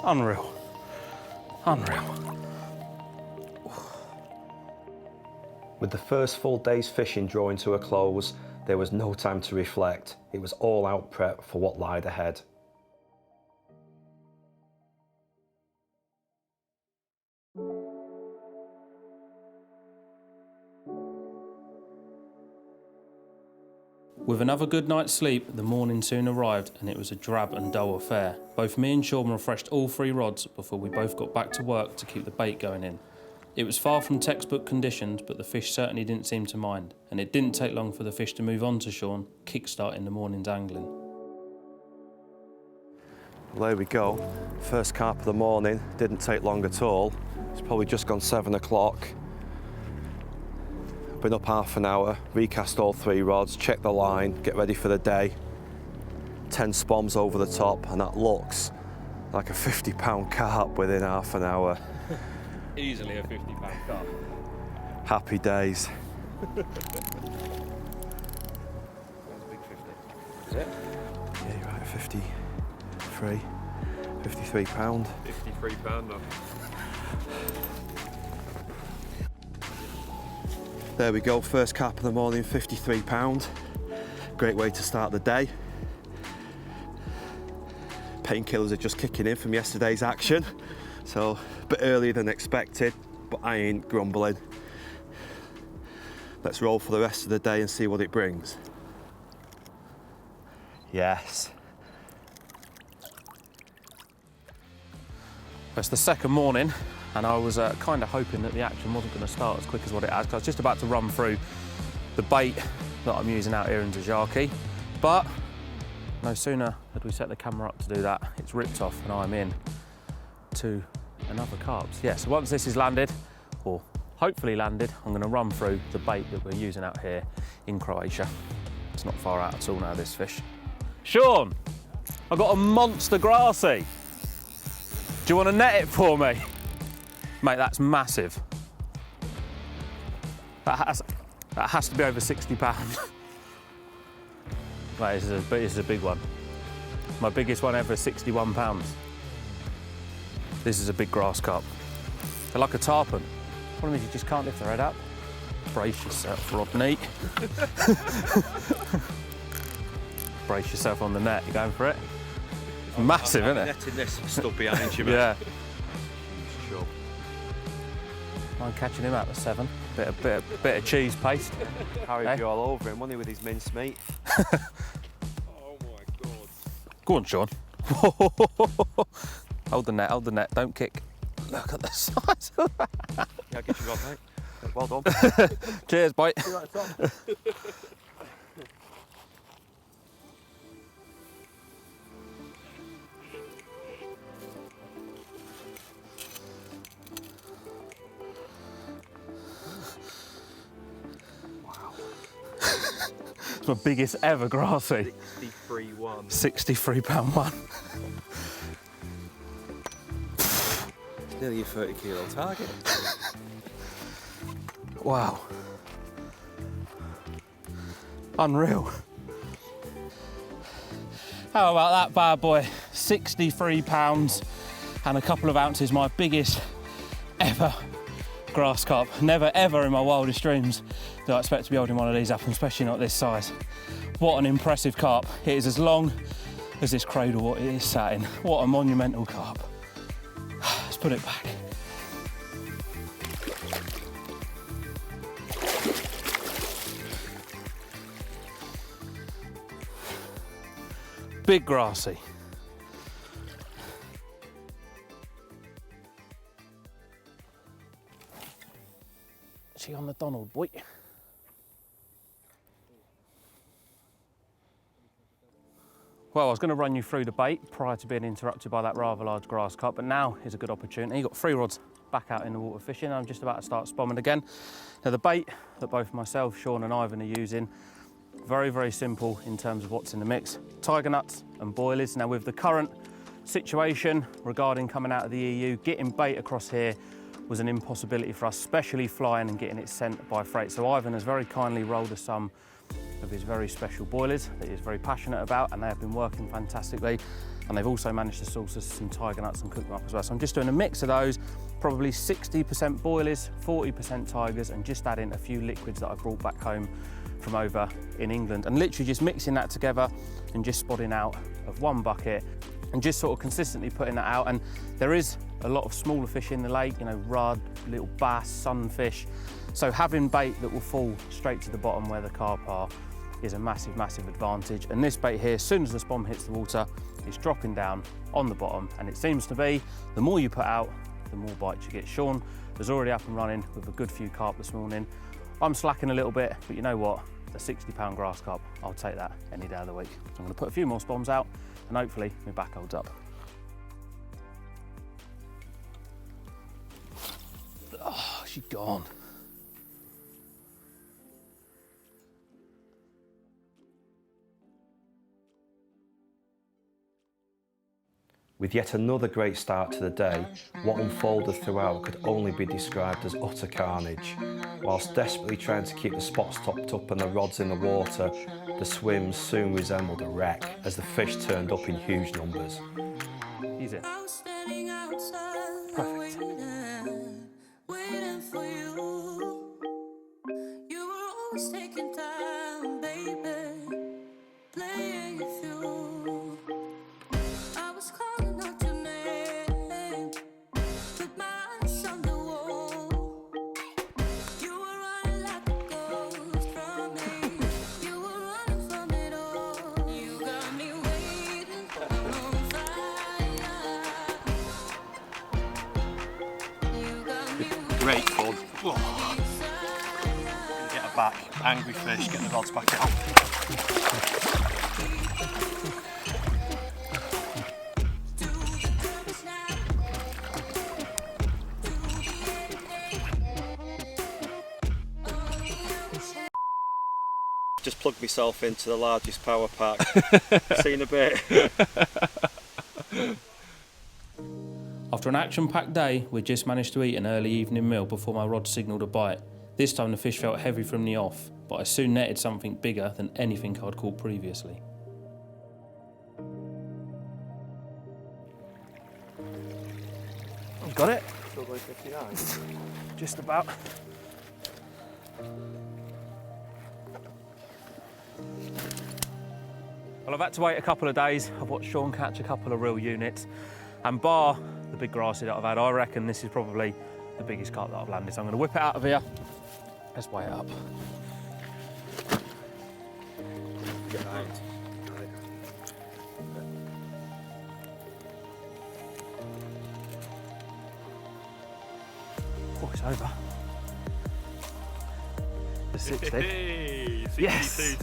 Speaker 2: Unreal. Unreal.
Speaker 3: With the first full day's fishing drawing to a close, there was no time to reflect. It was all out prep for what lied ahead.
Speaker 2: With another good night's sleep, the morning soon arrived and it was a drab and dull affair. Both me and Shaun refreshed all 3 rods before we both got back to work to keep the bait going in. It was far from textbook conditions, but the fish certainly didn't seem to mind, and it didn't take long for the fish to move on to Shaun, kick-starting the morning's angling.
Speaker 3: Well, there we go. First carp of the morning. Didn't take long at all. It's probably just gone 7 o'clock. Been up half an hour, recast all 3 rods, check the line, get ready for the day. 10 spoms over the top, and that looks like a £50 carp within half an hour.
Speaker 2: Easily a £50 carp.
Speaker 3: Happy days.
Speaker 5: Big 50. Is it?
Speaker 3: Yeah, you're right, 53. £53.
Speaker 5: 53 pounder.
Speaker 3: There we go, first carp of the morning, £53. Great way to start the day. Painkillers are just kicking in from yesterday's action, so a bit earlier than expected, but I ain't grumbling. Let's roll for the rest of the day and see what it brings. Yes.
Speaker 2: It's the second morning, and I was kind of hoping that the action wasn't going to start as quick as what it has, because I was just about to run through the bait that I'm using out here in Zajarki, but no sooner had we set the camera up to do that, it's ripped off and I'm in to another carp. Yeah, so once this is landed, or hopefully landed, I'm going to run through the bait that we're using out here in Croatia. It's not far out at all now, this fish. Shaun, I've got a monster grassy. Do you want to net it for me? Mate, that's massive. That has to be over 60 pounds. Mate, this is a big one. My biggest one ever is 61 pounds. This is a big grass carp. They're like a tarpon. Problem is you just can't lift their head up. Brace yourself, Rodney. Brace yourself on the net. You going for it? It's massive, isn't it?
Speaker 3: Netting this stuff behind you, mate.
Speaker 2: Yeah.
Speaker 3: Sure.
Speaker 2: I'm catching him out at 7. Bit of cheese paste.
Speaker 3: Harry
Speaker 2: Hey?
Speaker 3: be all over him, wasn't he, with his mincemeat?
Speaker 5: Oh my god.
Speaker 2: Go on, Shaun. Hold the net, don't kick. Look at the size of that.
Speaker 3: Yeah, I'll get you rod, mate. Well done.
Speaker 2: Cheers, bye. It's my biggest ever grassy.
Speaker 5: 63-1.
Speaker 2: 63-pound one.
Speaker 5: Nearly a 30-kilo target.
Speaker 2: Wow. Unreal. How about that bad boy? 63 pounds and a couple of ounces, my biggest ever grass carp. Never ever in my wildest dreams do I expect to be holding one of these up, and especially not this size. What an impressive carp. It is as long as this cradle what it is sat in. What a monumental carp. Let's put it back. Big grassy. She on the Donald, boy. Well, I was going to run you through the bait prior to being interrupted by that rather large grass carp, but now is a good opportunity. You've got 3 rods back out in the water fishing. I'm just about to start spomming again. Now the bait that both myself, Shaun and Ivan are using, very, very simple in terms of what's in the mix. Tiger nuts and boilies. Now with the current situation regarding coming out of the EU, getting bait across here was an impossibility for us, especially flying and getting it sent by freight. So Ivan has very kindly rolled us some of his very special boilies that he's very passionate about, and they have been working fantastically. And they've also managed to source us some tiger nuts and cook them up as well. So I'm just doing a mix of those, probably 60% boilies, 40% tigers, and just adding a few liquids that I brought back home from over in England, and literally just mixing that together and just spotting out of one bucket and just sort of consistently putting that out. And there is a lot of smaller fish in the lake, you know, rudd, little bass, sunfish. So having bait that will fall straight to the bottom where the carp are is a massive, massive advantage. And this bait here, as soon as the spom hits the water, it's dropping down on the bottom. And it seems to be, the more you put out, the more bites you get. Shaun was already up and running with a good few carp this morning. I'm slacking a little bit, but you know what? A 60-pound grass carp, I'll take that any day of the week. So I'm going to put a few more spoms out, and hopefully my back holds up. Oh, she's gone.
Speaker 3: With yet another great start to the day, what unfolded throughout could only be described as utter carnage. Whilst desperately trying to keep the spots topped up and the rods in the water, the swims soon resembled a wreck as the fish turned up in huge numbers.
Speaker 2: Easy. Perfect.
Speaker 6: Great fun. Oh. Get her back, angry fish, get the rods back out. Just plugged myself into the largest power pack. Seen a bit.
Speaker 2: After an action-packed day, we just managed to eat an early evening meal before my rod signalled a bite. This time the fish felt heavy from the off, but I soon netted something bigger than anything I'd caught previously.
Speaker 6: Got it?
Speaker 5: Still by 59.
Speaker 6: Just about.
Speaker 2: Well, I've had to wait a couple of days. I've watched Shaun catch a couple of real units, and bar the big grassy that I've had, I reckon this is probably the biggest carp that I've landed. So I'm going to whip it out of here. Let's weigh it up. Oh, it's over. The 60.
Speaker 5: Hey, 62.10.
Speaker 2: Yes.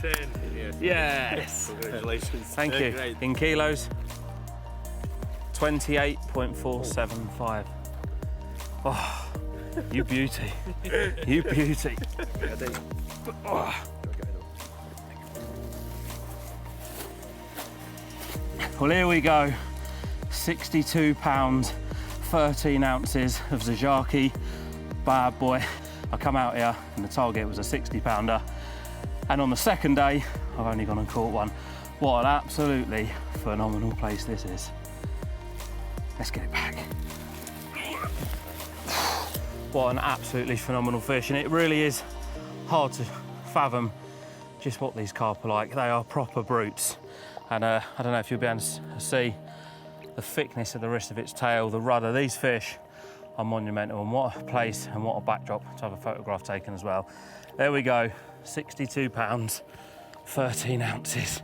Speaker 5: Yes.
Speaker 2: Yes.
Speaker 5: Congratulations.
Speaker 2: Thank you.
Speaker 5: Great.
Speaker 2: In kilos, 28.475. Oh, you beauty. You beauty. Oh. Well, here we go. 62 pounds, 13 ounces of Zajarki. Bad boy. I come out here and the target was a 60 pounder. And on the second day, I've only gone and caught one. What an absolutely phenomenal place this is. Let's get it back. What an absolutely phenomenal fish. And it really is hard to fathom just what these carp are like. They are proper brutes. And I don't know if you'll be able to see the thickness of the wrist of its tail, the rudder. These fish are monumental, and what a place and what a backdrop to have a photograph taken as well. There we go, 62 pounds, 13 ounces.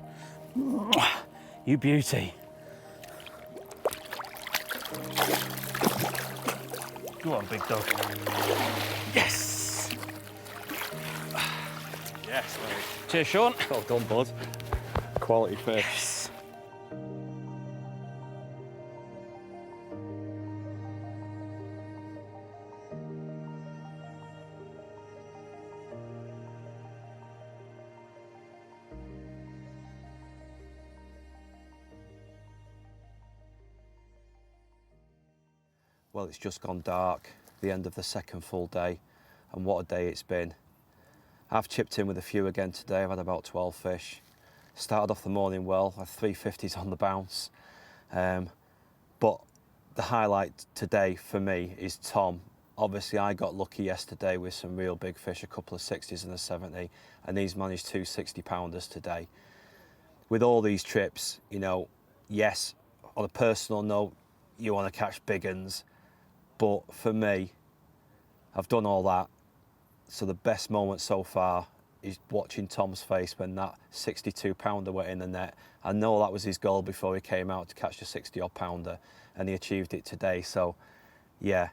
Speaker 2: You beauty. Go on, big dog. Yes!
Speaker 5: Yes, mate.
Speaker 2: Cheers, Shaun.
Speaker 5: Well done, bud. Quality fish.
Speaker 3: Well, it's just gone dark, the end of the second full day, and what a day it's been. I've chipped in with a few again today. I've had about 12 fish. Started off the morning well, I had 350s on the bounce. But the highlight today for me is Tom. Obviously, I got lucky yesterday with some real big fish, a couple of 60s and a 70, and he's managed 2 60-pounders today. With all these trips, you know, yes, on a personal note, you want to catch big uns. But for me, I've done all that. So the best moment so far is watching Tom's face when that 62-pounder went in the net. I know that was his goal before he came out to catch a 60-odd pounder, and he achieved it today. So, yeah,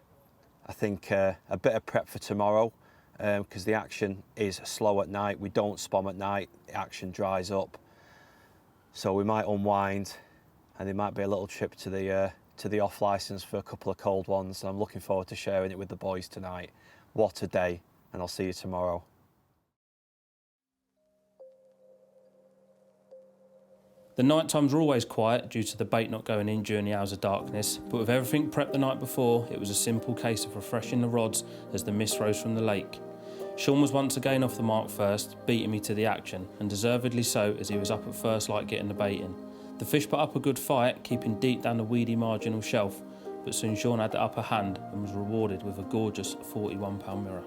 Speaker 3: I think a bit of prep for tomorrow, because the action is slow at night. We don't spom at night. The action dries up. So we might unwind, and there might be a little trip to the off licence for a couple of cold ones. I'm looking forward to sharing it with the boys tonight. What a day, and I'll see you tomorrow.
Speaker 2: The night times are always quiet due to the bait not going in during the hours of darkness, but with everything prepped the night before, it was a simple case of refreshing the rods as the mist rose from the lake. Shaun was once again off the mark first, beating me to the action, and deservedly so as he was up at first light getting the bait in. The fish put up a good fight, keeping deep down the weedy marginal shelf, but soon Shaun had the upper hand and was rewarded with a gorgeous 41-pound mirror.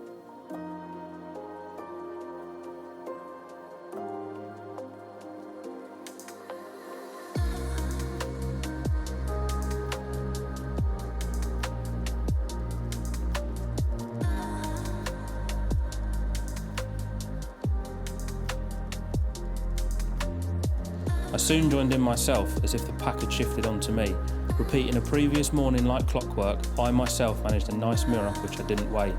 Speaker 2: I soon joined in myself as if the pack had shifted onto me. Repeating a previous morning like clockwork, I myself managed a nice mirror which I didn't weigh.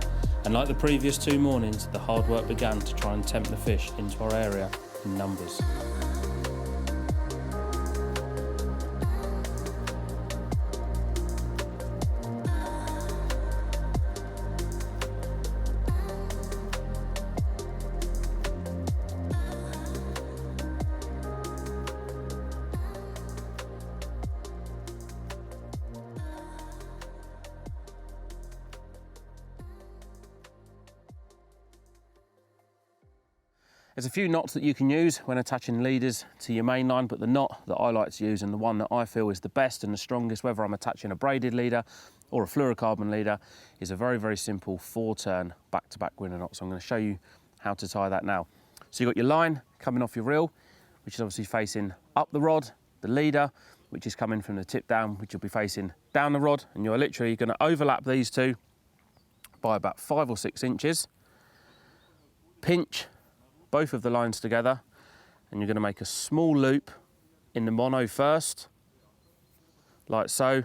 Speaker 2: And like the previous 2 mornings, the hard work began to try and tempt the fish into our area in numbers. There's a few knots that you can use when attaching leaders to your main line, but the knot that I like to use and the one that I feel is the best and the strongest, whether I'm attaching a braided leader or a fluorocarbon leader, is a very, very simple 4-turn back-to-back winner knot. So I'm going to show you how to tie that now. So you've got your line coming off your reel, which is obviously facing up the rod, the leader, which is coming from the tip down, which will be facing down the rod, and you're literally going to overlap these two by about 5 or 6 inches. Pinch both of the lines together, and you're going to make a small loop in the mono first, like so,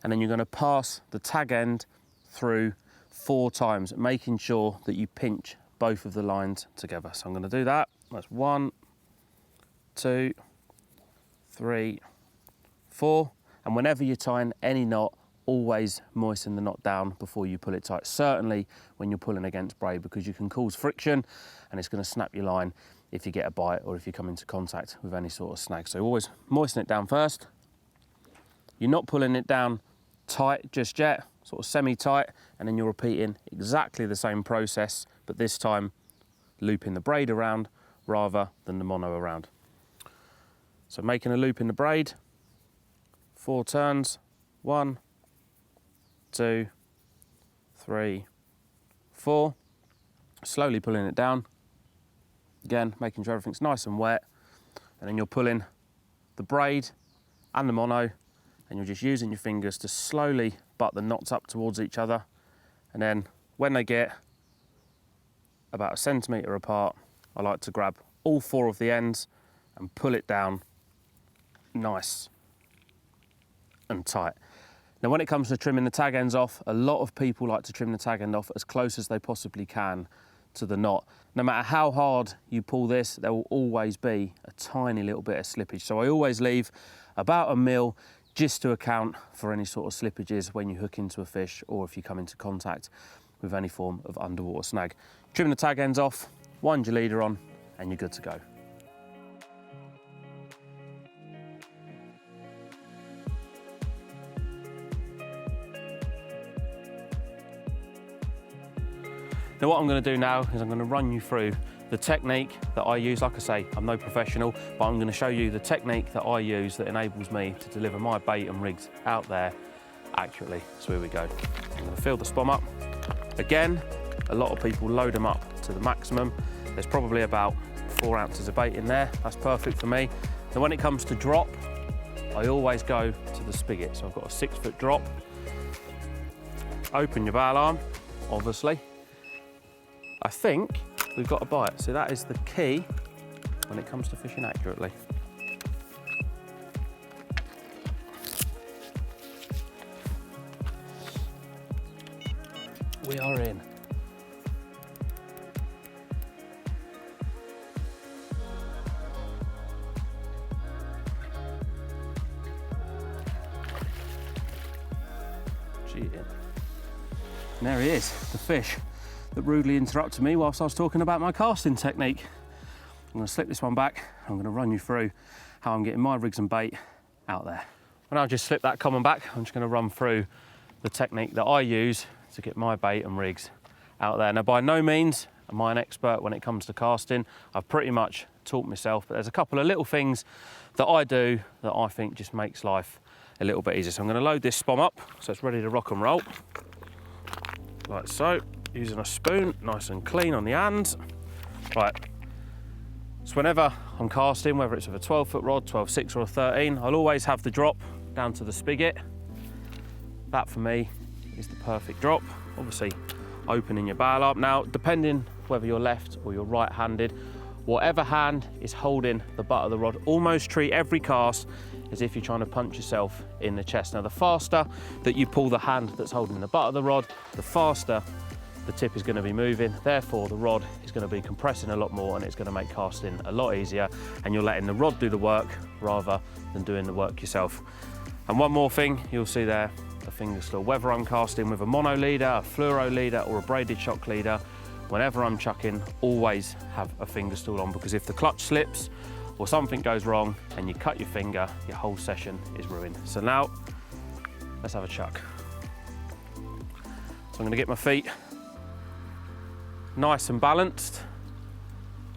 Speaker 2: and then you're going to pass the tag end through 4 times, making sure that you pinch both of the lines together. So I'm going to do that. That's 1, 2, 3, 4, and whenever you're tying any knot, always moisten the knot down before you pull it tight, certainly when you're pulling against braid, because you can cause friction and it's going to snap your line if you get a bite or if you come into contact with any sort of snag. So always moisten it down first, You're not pulling it down tight just yet, sort of semi-tight, and then you're repeating exactly the same process, but this time looping the braid around rather than the mono around. So making a loop in the braid, 4 turns, 1, 2, 3, 4, slowly pulling it down, again making sure everything's nice and wet, and then you're pulling the braid and the mono, and you're just using your fingers to slowly butt the knots up towards each other, and then when they get about 1 centimetre apart, I like to grab all 4 of the ends and pull it down nice and tight. Now when it comes to trimming the tag ends off, a lot of people like to trim the tag end off as close as they possibly can to the knot. No matter how hard you pull this, there will always be a tiny little bit of slippage. So I always leave about 1 mil just to account for any sort of slippages when you hook into a fish or if you come into contact with any form of underwater snag. Trim the tag ends off, wind your leader on, and you're good to go. Now what I'm going to do now is I'm going to run you through the technique that I use. Like I say, I'm no professional, but I'm going to show you the technique that I use that enables me to deliver my bait and rigs out there accurately. So here we go. I'm going to fill the spom up. Again, a lot of people load them up to the maximum. There's probably about 4 ounces of bait in there. That's perfect for me. Now when it comes to drop, I always go to the spigot. So I've got a 6-foot drop. Open your bail arm, obviously. I think we've got a bite, so that is the key when it comes to fishing accurately. We are in. Cheating. And there he is, the fish that rudely interrupted me whilst I was talking about my casting technique. I'm going to slip this one back. I'm going to run you through how I'm getting my rigs and bait out there. When I just slip that common back, I'm just going to run through the technique that I use to get my bait and rigs out there. Now, by no means am I an expert when it comes to casting. I've pretty much taught myself, but there's a couple of little things that I do that I think just makes life a little bit easier. So I'm going to load this spom up so it's ready to rock and roll, like so. Using a spoon, nice and clean on the ends. Right, so whenever I'm casting, whether it's with a 12-foot rod, 12-6 or a 13, I'll always have the drop down to the spigot. That for me is the perfect drop. Obviously opening your bail up. Now, depending whether you're left or you're right-handed, whatever hand is holding the butt of the rod, almost treat every cast as if you're trying to punch yourself in the chest. Now, the faster that you pull the hand that's holding the butt of the rod, the faster the tip is going to be moving, therefore the rod is going to be compressing a lot more and it's going to make casting a lot easier, and you're letting the rod do the work rather than doing the work yourself. And one more thing, you'll see there a finger stool. Whether I'm casting with a mono leader, a fluoro leader or a braided shock leader, whenever I'm chucking, always have a finger stool on, because if the clutch slips or something goes wrong and you cut your finger, your whole session is ruined. So now, let's have a chuck. So I'm going to get my feet nice and balanced.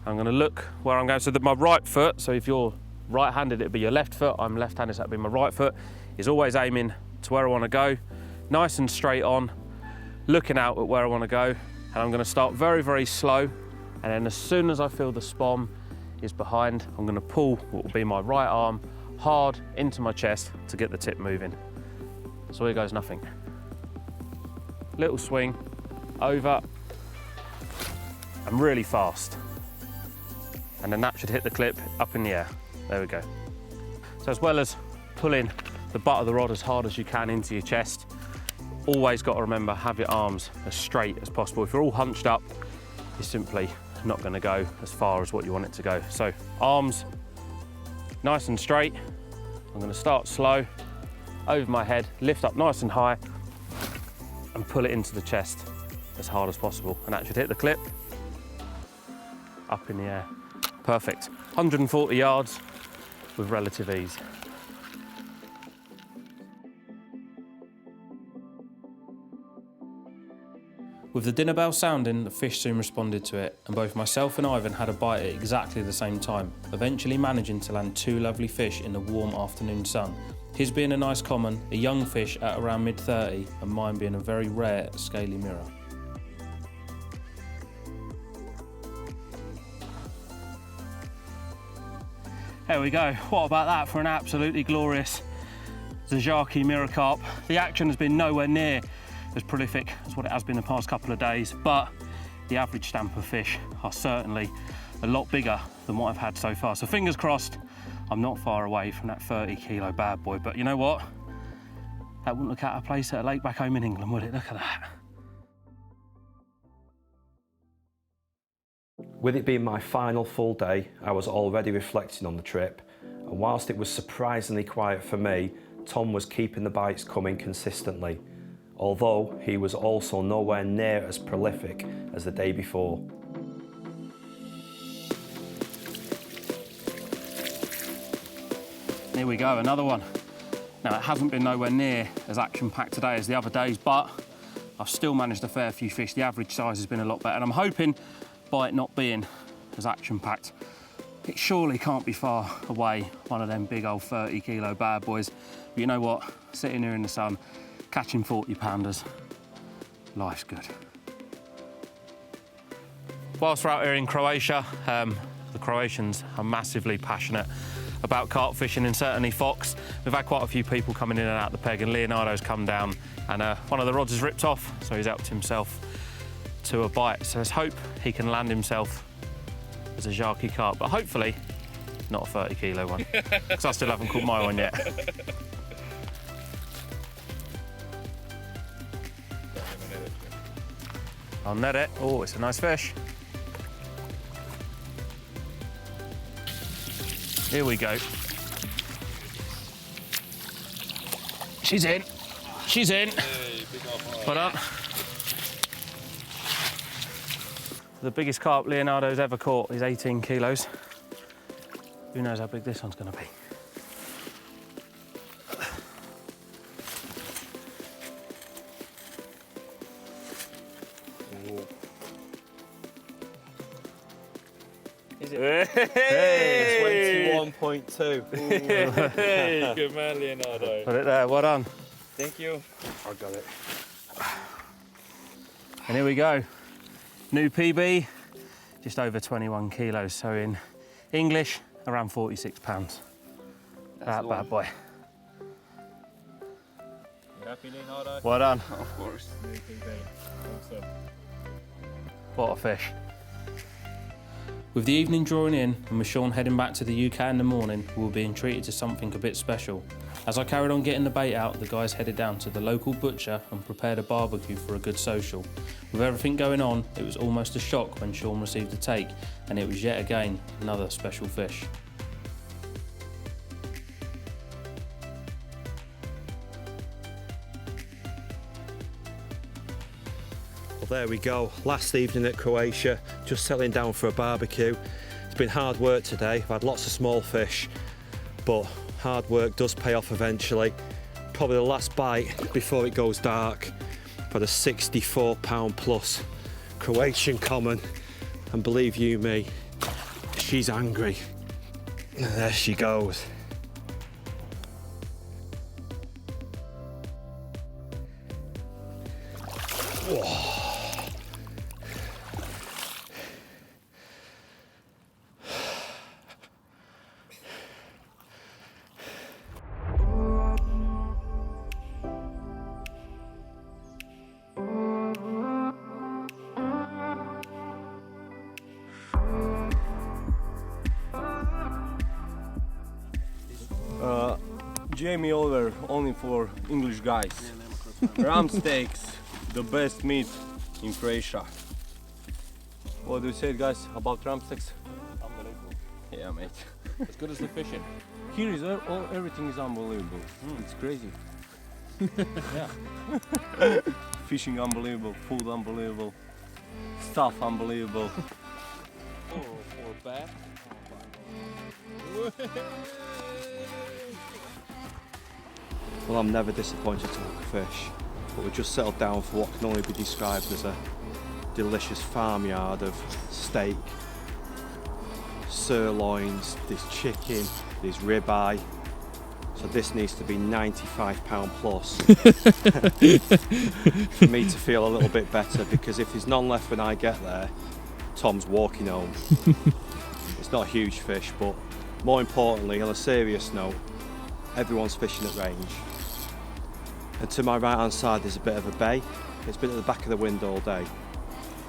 Speaker 2: I'm going to look where I'm going, so that my right foot, so if you're right-handed it'd be your left foot, I'm left-handed so that'd be my right foot, is always aiming to where I want to go, nice and straight on, looking out at where I want to go, and I'm going to start very, very slow, and then as soon as I feel the spom is behind, I'm going to pull what will be my right arm hard into my chest to get the tip moving. So here goes nothing. Little swing, over, and really fast. And then that should hit the clip up in the air. There we go. So as well as pulling the butt of the rod as hard as you can into your chest, always got to remember, have your arms as straight as possible. If you're all hunched up, you're simply not going to go as far as what you want it to go. So arms nice and straight. I'm going to start slow, over my head, lift up nice and high, and pull it into the chest as hard as possible. And that should hit the clip up in the air. Perfect. 140 yards with relative ease. With the dinner bell sounding, the fish soon responded to it, and both myself and Ivan had a bite at exactly the same time, eventually managing to land 2 lovely fish in the warm afternoon sun. His being a nice common, a young fish at around mid-30, and mine being a very rare scaly mirror.
Speaker 7: There we go. What about that for an absolutely glorious Zajarki mirror carp? The action has been nowhere near as prolific as what it has been the past couple of days, but the average stamp of fish are certainly a lot bigger than what I've had so far. So fingers crossed, I'm not far away from that 30-kilo bad boy. But you know what? That wouldn't look out of place at a lake back home in England, would it? Look at that.
Speaker 3: With it being my final full day, I was already reflecting on the trip, and whilst it was surprisingly quiet for me, Tom was keeping the bites coming consistently, although he was also nowhere near as prolific as the day before.
Speaker 7: Here we go, another one. Now, it hasn't been nowhere near as action-packed today as the other days, but I've still managed a fair few fish. The average size has been a lot better, and I'm hoping by it not being as action-packed, it surely can't be far away, one of them big old 30-kilo bad boys. But you know what? Sitting here in the sun, catching 40-pounders, life's good.
Speaker 2: Whilst we're out here in Croatia, the Croatians are massively passionate about carp fishing, and certainly fox. We've had quite a few people coming in and out the peg, and Leonardo's come down and one of the rods is ripped off, so he's helped himself to a bite. So let's hope he can land himself as a Zajarki carp, but hopefully not a 30-kilo one, because I still haven't caught my one yet. I'll net it. Oh, it's a nice fish. Here we go. She's in. She's in. Well done. The biggest carp Leonardo's ever caught is 18 kilos. Who knows how big this one's going to be.
Speaker 6: Is it? Hey! 21.2.
Speaker 5: Hey, good man, Leonardo.
Speaker 2: Put it there, well done.
Speaker 6: Thank you.
Speaker 5: I got it.
Speaker 7: And here we go. New PB, just over 21 kilos. So in English, around 46 pounds. That bad boy.
Speaker 5: You happy, Leonardo?
Speaker 7: Well done.
Speaker 5: Of course. New PB. Awesome.
Speaker 2: What a fish. With the evening drawing in and with Shaun heading back to the UK in the morning, we were being treated to something a bit special. As I carried on getting the bait out, the guys headed down to the local butcher and prepared a barbecue for a good social. With everything going on, it was almost a shock when Shaun received the take, and it was yet again another special fish.
Speaker 3: Well, there we go, last evening at Croatia, just settling down for a barbecue. It's been hard work today, I've had lots of small fish, but hard work does pay off eventually. Probably the last bite before it goes dark for the 64-pound plus Croatian common, and believe you me, she's angry. There she goes. Whoa.
Speaker 5: Jamie over only for English guys. Ram steaks, the best meat in Croatia. What do you say, guys, about ram steaks?
Speaker 6: Unbelievable.
Speaker 5: Yeah, mate.
Speaker 6: As good as the fishing.
Speaker 5: Here is everything is unbelievable. It's crazy.
Speaker 6: Yeah.
Speaker 5: Fishing unbelievable, food unbelievable, stuff unbelievable.
Speaker 6: Or bad.
Speaker 3: Well, I'm never disappointed to hook a fish, but we've just settled down for what can only be described as a delicious farmyard of steak, sirloins, there's chicken, there's ribeye. So this needs to be £95 plus for me to feel a little bit better, because if there's none left when I get there, Tom's walking home. It's not a huge fish, but more importantly, on a serious note, everyone's fishing at range. And to my right hand side there's a bit of a bay. It's been at the back of the wind all day,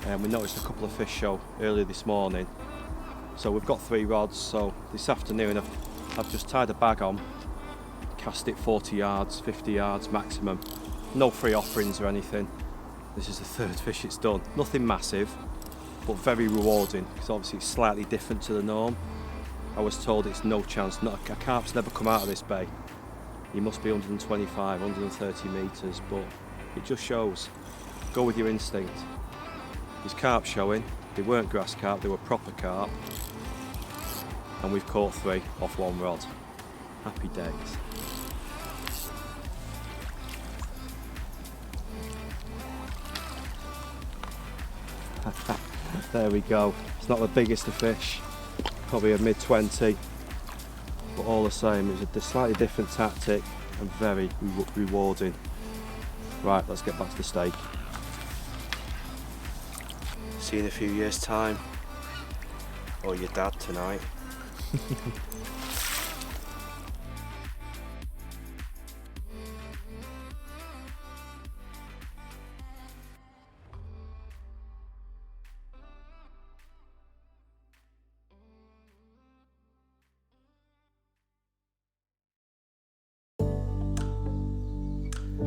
Speaker 3: and we noticed a couple of fish show earlier this morning. So we've got 3 rods, so this afternoon I've just tied a bag on, cast it 40 yards, 50 yards maximum. No free offerings or anything. This is the 3rd fish it's done. Nothing massive, but very rewarding, because obviously it's slightly different to the norm. I was told it's no chance, a carp's never come out of this bay. He must be 125, 130 metres, but it just shows. Go with your instinct. There's carp showing. They weren't grass carp, they were proper carp. And we've caught 3 off 1 rod. Happy days. There we go. It's not the biggest of fish, probably a mid-20, but all the same, it was a slightly different tactic and very rewarding. Right, let's get back to the steak. See you in a few years' time, or your dad tonight.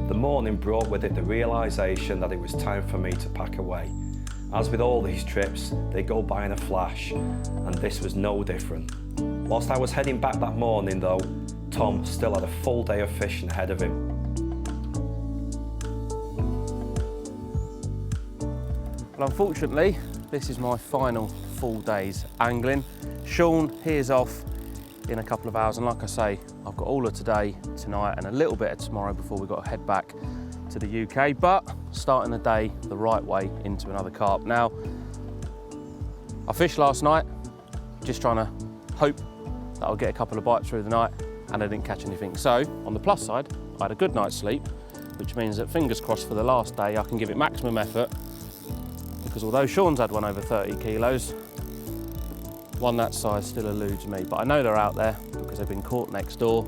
Speaker 3: The morning brought with it the realisation that it was time for me to pack away. As with all these trips, they go by in a flash, and this was no different. Whilst I was heading back that morning though, Tom still had a full day of fishing ahead of him.
Speaker 7: Well, unfortunately, this is my final full day's angling. Shaun, he is off in a couple of hours, and like I say, I've got all of today, tonight and a little bit of tomorrow before we've got to head back to the UK, but starting the day the right way into another carp. Now, I fished last night, just trying to hope that I'll get a couple of bites through the night, and I didn't catch anything. So, on the plus side, I had a good night's sleep, which means that fingers crossed for the last day I can give it maximum effort, because although Shaun's had one over 30 kilos, one that size still eludes me, but I know they're out there because they've been caught next door.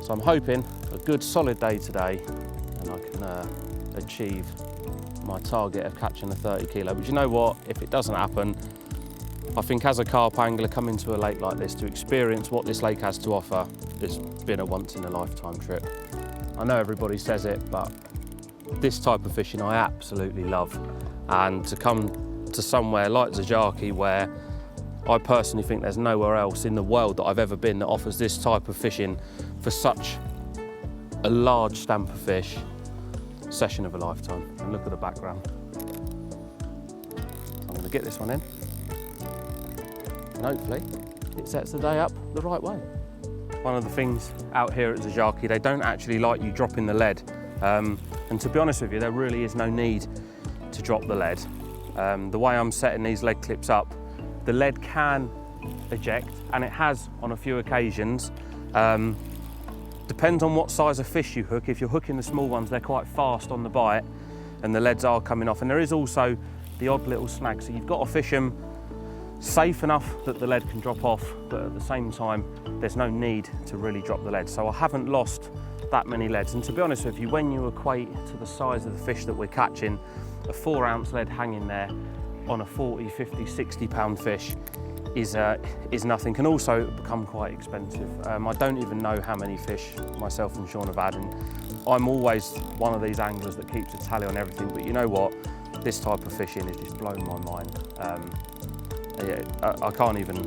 Speaker 7: So I'm hoping a good solid day today and I can achieve my target of catching a 30 kilo. But you know what, if it doesn't happen, I think as a carp angler coming to a lake like this to experience what this lake has to offer, it's been a once in a lifetime trip. I know everybody says it, but this type of fishing I absolutely love. And to come to somewhere like Zajarki, where I personally think there's nowhere else in the world that I've ever been that offers this type of fishing for such a large stamp of fish. Session of a lifetime. And look at the background. I'm going to get this one in, and hopefully it sets the day up the right way. One of the things out here at Zajarki, they don't actually like you dropping the lead. And to be honest with you, there really is no need to drop the lead. The way I'm setting these lead clips up, the lead can eject, and it has on a few occasions. Depends on what size of fish you hook. If you're hooking the small ones, they're quite fast on the bite and the leads are coming off. And there is also the odd little snag. So you've got to fish them safe enough that the lead can drop off, but at the same time, there's no need to really drop the lead. So I haven't lost that many leads. And to be honest with you, when you equate to the size of the fish that we're catching, a 4-ounce lead hanging there on a 40, 50, 60 pound fish is nothing. Can also become quite expensive. I don't even know how many fish myself and Shaun have had, and I'm always one of these anglers that keeps a tally on everything, but you know what, this type of fishing is just blowing my mind. I can't even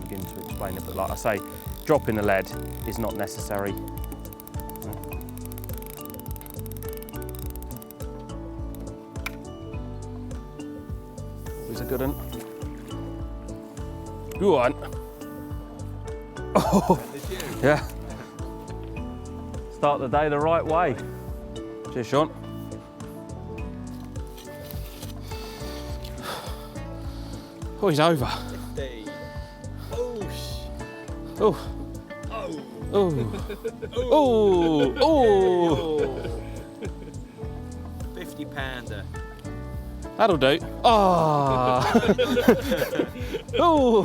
Speaker 7: begin to explain it, but like I say, dropping the lead is not necessary. Always a good one. Go on. Oh, yeah. Start the day the right way. Cheers, Shaun. Oh, he's over.
Speaker 6: 50.
Speaker 7: Oh. Oh. Oh. Oh.
Speaker 6: 50 pounder.
Speaker 7: That'll do. Oh. Oh.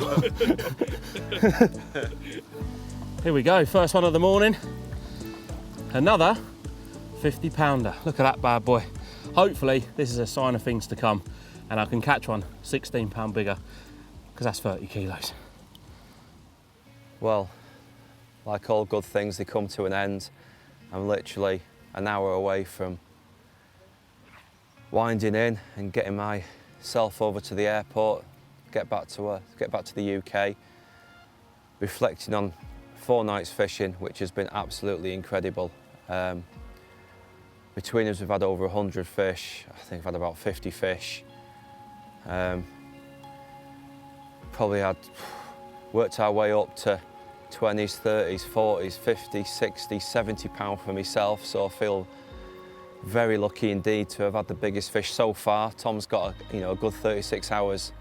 Speaker 7: Here we go, first one of the morning. Another 50 pounder. Look at that bad boy. Hopefully this is a sign of things to come and I can catch one 16 pound bigger, because that's 30 kilos.
Speaker 3: Well, like all good things, they come to an end. I'm literally an hour away from winding in and getting myself over to the airport, get back to the UK, reflecting on 4 nights fishing, which has been absolutely incredible. Between us, we've had over 100 fish. I think I've had about 50 fish. Probably worked our way up to 20s, 30s, 40s, 50s, 60s, 70 pound for myself. So I feel very lucky indeed to have had the biggest fish so far. Tom's got a good 36 hours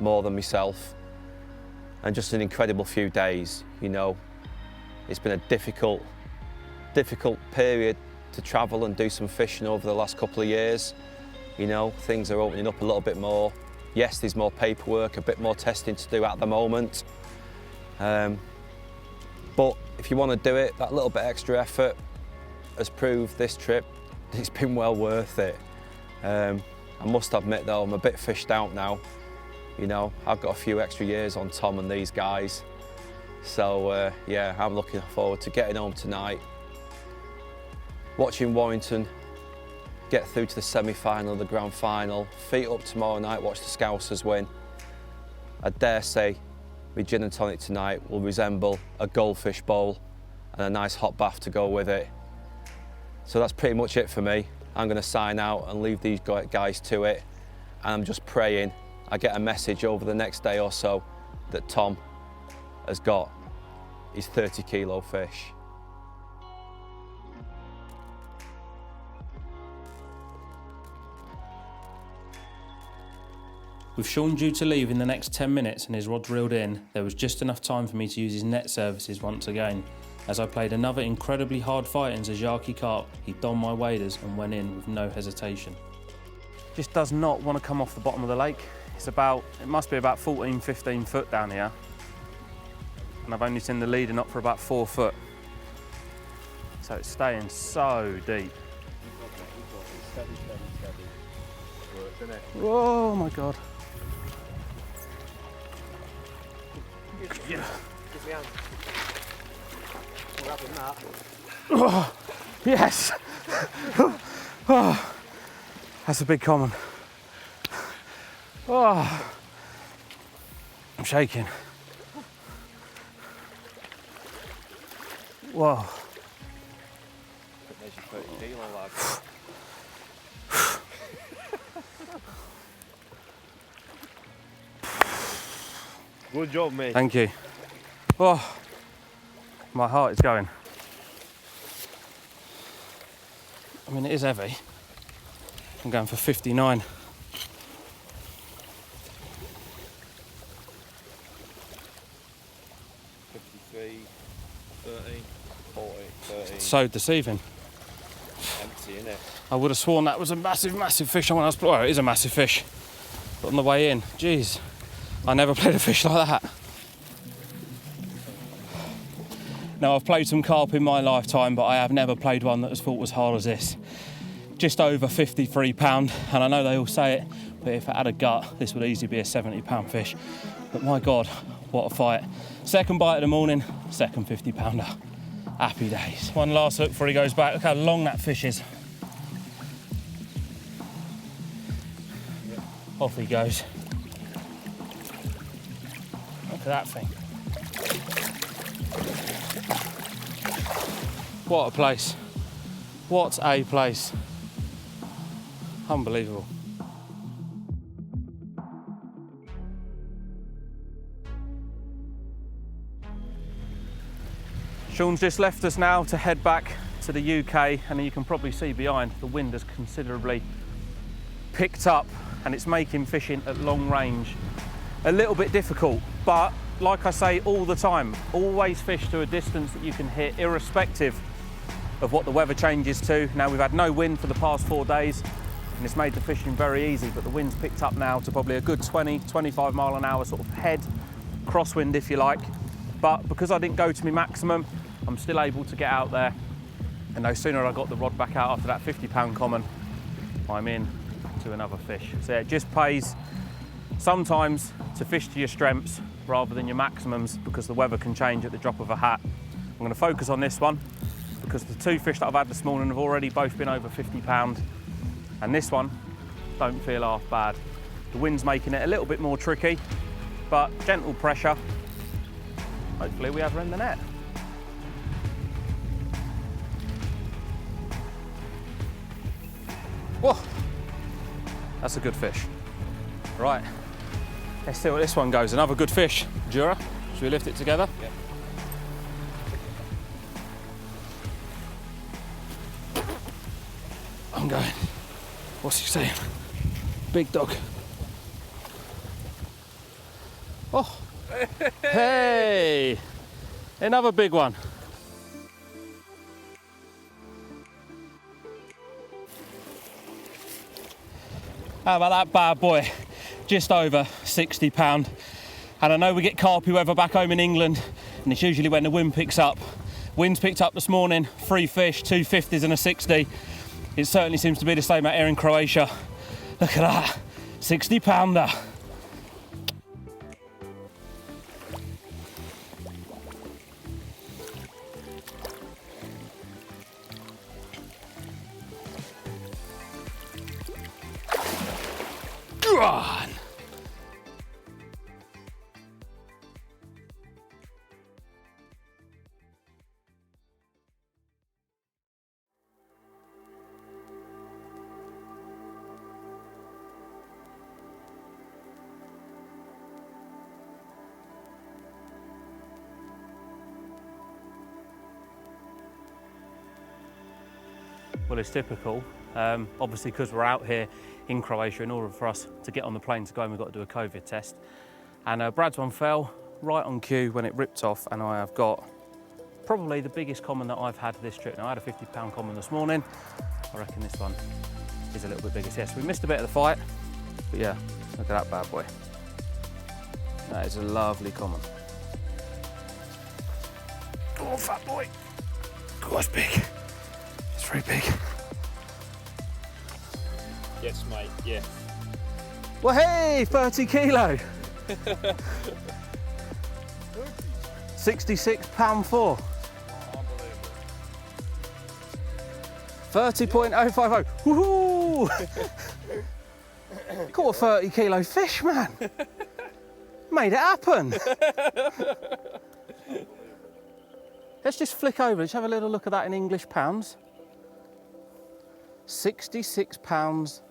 Speaker 3: more than myself, and just an incredible few days. It's been a difficult period to travel and do some fishing over the last couple of years. Things are opening up a little bit more. Yes, there's more paperwork, a bit more testing to do at the moment. But if you want to do it, that little bit extra effort has proved this trip, it's been well worth it. I must admit though, I'm a bit fished out now. I've got a few extra years on Tom and these guys. So yeah, I'm looking forward to getting home tonight, watching Warrington get through to the semi-final, the grand final, feet up tomorrow night, watch the Scousers win. I dare say my gin and tonic tonight will resemble a goldfish bowl and a nice hot bath to go with it. So that's pretty much it for me. I'm going to sign out and leave these guys to it, and I'm just praying I get a message over the next day or so that Tom has got his 30 kilo fish.
Speaker 2: With Shaun due to leave in the next 10 minutes and his rod reeled in, there was just enough time for me to use his net services once again. As I played another incredibly hard fight in Zajarki carp, he donned my waders and went in with no hesitation.
Speaker 7: Just does not want to come off the bottom of the lake. It must be about 14, 15 foot down here. And I've only seen the leader not for about 4 foot. So it's staying so deep. Oh my God. Yeah. Oh, yes. Oh, that's a big common. Oh, I'm shaking. Whoa.
Speaker 1: Good job, mate.
Speaker 7: Thank you. Oh, my heart is going. I mean, it is heavy. I'm going for 59.
Speaker 6: 53, 30, 40, 30.
Speaker 7: It's so deceiving.
Speaker 6: Empty, innit?
Speaker 7: I would have sworn that was a massive, massive fish when I was, well, it is a massive fish. But on the way in, geez, I never played a fish like that. Now, I've played some carp in my lifetime, but I have never played one that was fought as hard as this. Just over 53 pound, and I know they all say it, but if it had a gut, this would easily be a 70 pound fish. But my God, what a fight. Second bite of the morning, second 50 pounder. Happy days. One last look before he goes back. Look how long that fish is. Off he goes. Look at that thing. What a place. What a place. Unbelievable. Shaun's just left us now to head back to the UK, and you can probably see behind the wind has considerably picked up, and it's making fishing at long range a little bit difficult. But like I say all the time, always fish to a distance that you can hit, irrespective of what the weather changes to. Now, we've had no wind for the past 4 days, and it's made the fishing very easy, but the wind's picked up now to probably a good 20, 25 mile an hour sort of head, crosswind if you like. But because I didn't go to my maximum, I'm still able to get out there. And no sooner I got the rod back out after that 50-pound common, I'm in to another fish. So it just pays sometimes to fish to your strengths rather than your maximums, because the weather can change at the drop of a hat. I'm going to focus on this one because the 2 fish that I've had this morning have already both been over 50 pound, and this one don't feel half bad. The wind's making it a little bit more tricky, but gentle pressure. Hopefully we have her in the net. Whoa, that's a good fish. Right, let's see what this one goes. Another good fish. Jura, should we lift it together?
Speaker 6: Yeah.
Speaker 7: I'm going. What's he saying? Big dog. Oh, hey, another big one. How about that bad boy? Just over 60 pound. And I know we get carpy weather back home in England, and it's usually when the wind picks up. Wind's picked up this morning, 3 fish, 2 50s and a 60. It certainly seems to be the same out here in Croatia. Look at that, 60 pounder. Go on. Well, it's typical. Obviously, because we're out here in Croatia, in order for us to get on the plane to go, and we've got to do a COVID test. And Brad's one fell right on cue when it ripped off, and I have got probably the biggest common that I've had this trip. Now, I had a 50-pound common this morning. I reckon this one is a little bit bigger. So, yes, we missed a bit of the fight, but yeah, look at that bad boy. That is a lovely common. Go on, fat boy. Go on, it's big. It's very big.
Speaker 6: Yes, mate, yeah.
Speaker 7: Well, hey, 30 kilo. 66 pound 4.
Speaker 6: Unbelievable.
Speaker 7: 30.050. Woohoo! Caught a 30 kilo fish, man. Made it happen. Let's just flick over. Let's have a little look at that in English pounds. 66 pounds,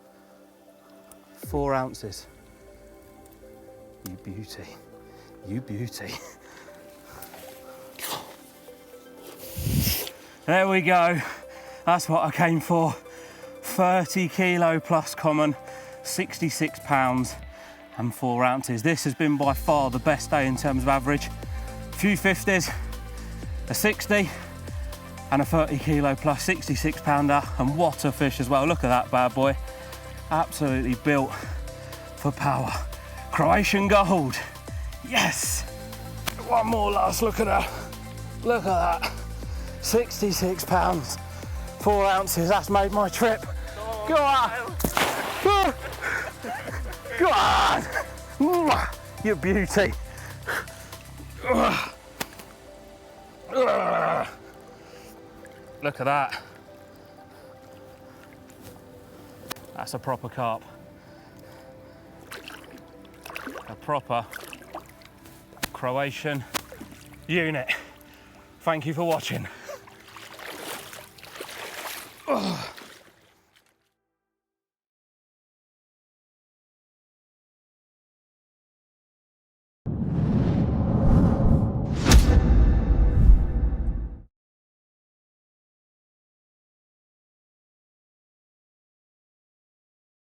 Speaker 7: 4 ounces. You beauty. You beauty. There we go. That's what I came for. 30 kilo plus common, 66 pounds and 4 ounces. This has been by far the best day in terms of average. A few 50s, a 60 and a 30 kilo plus 66 pounder, and what a fish as well. Look at that bad boy. Absolutely built for power. Croatian gold. Yes. One more last look at that. Look at that. 66 pounds, 4 ounces. That's made my trip. Go on. Go on. You beauty. Look at that. That's a proper carp. A proper Croatian unit. Thank you for watching.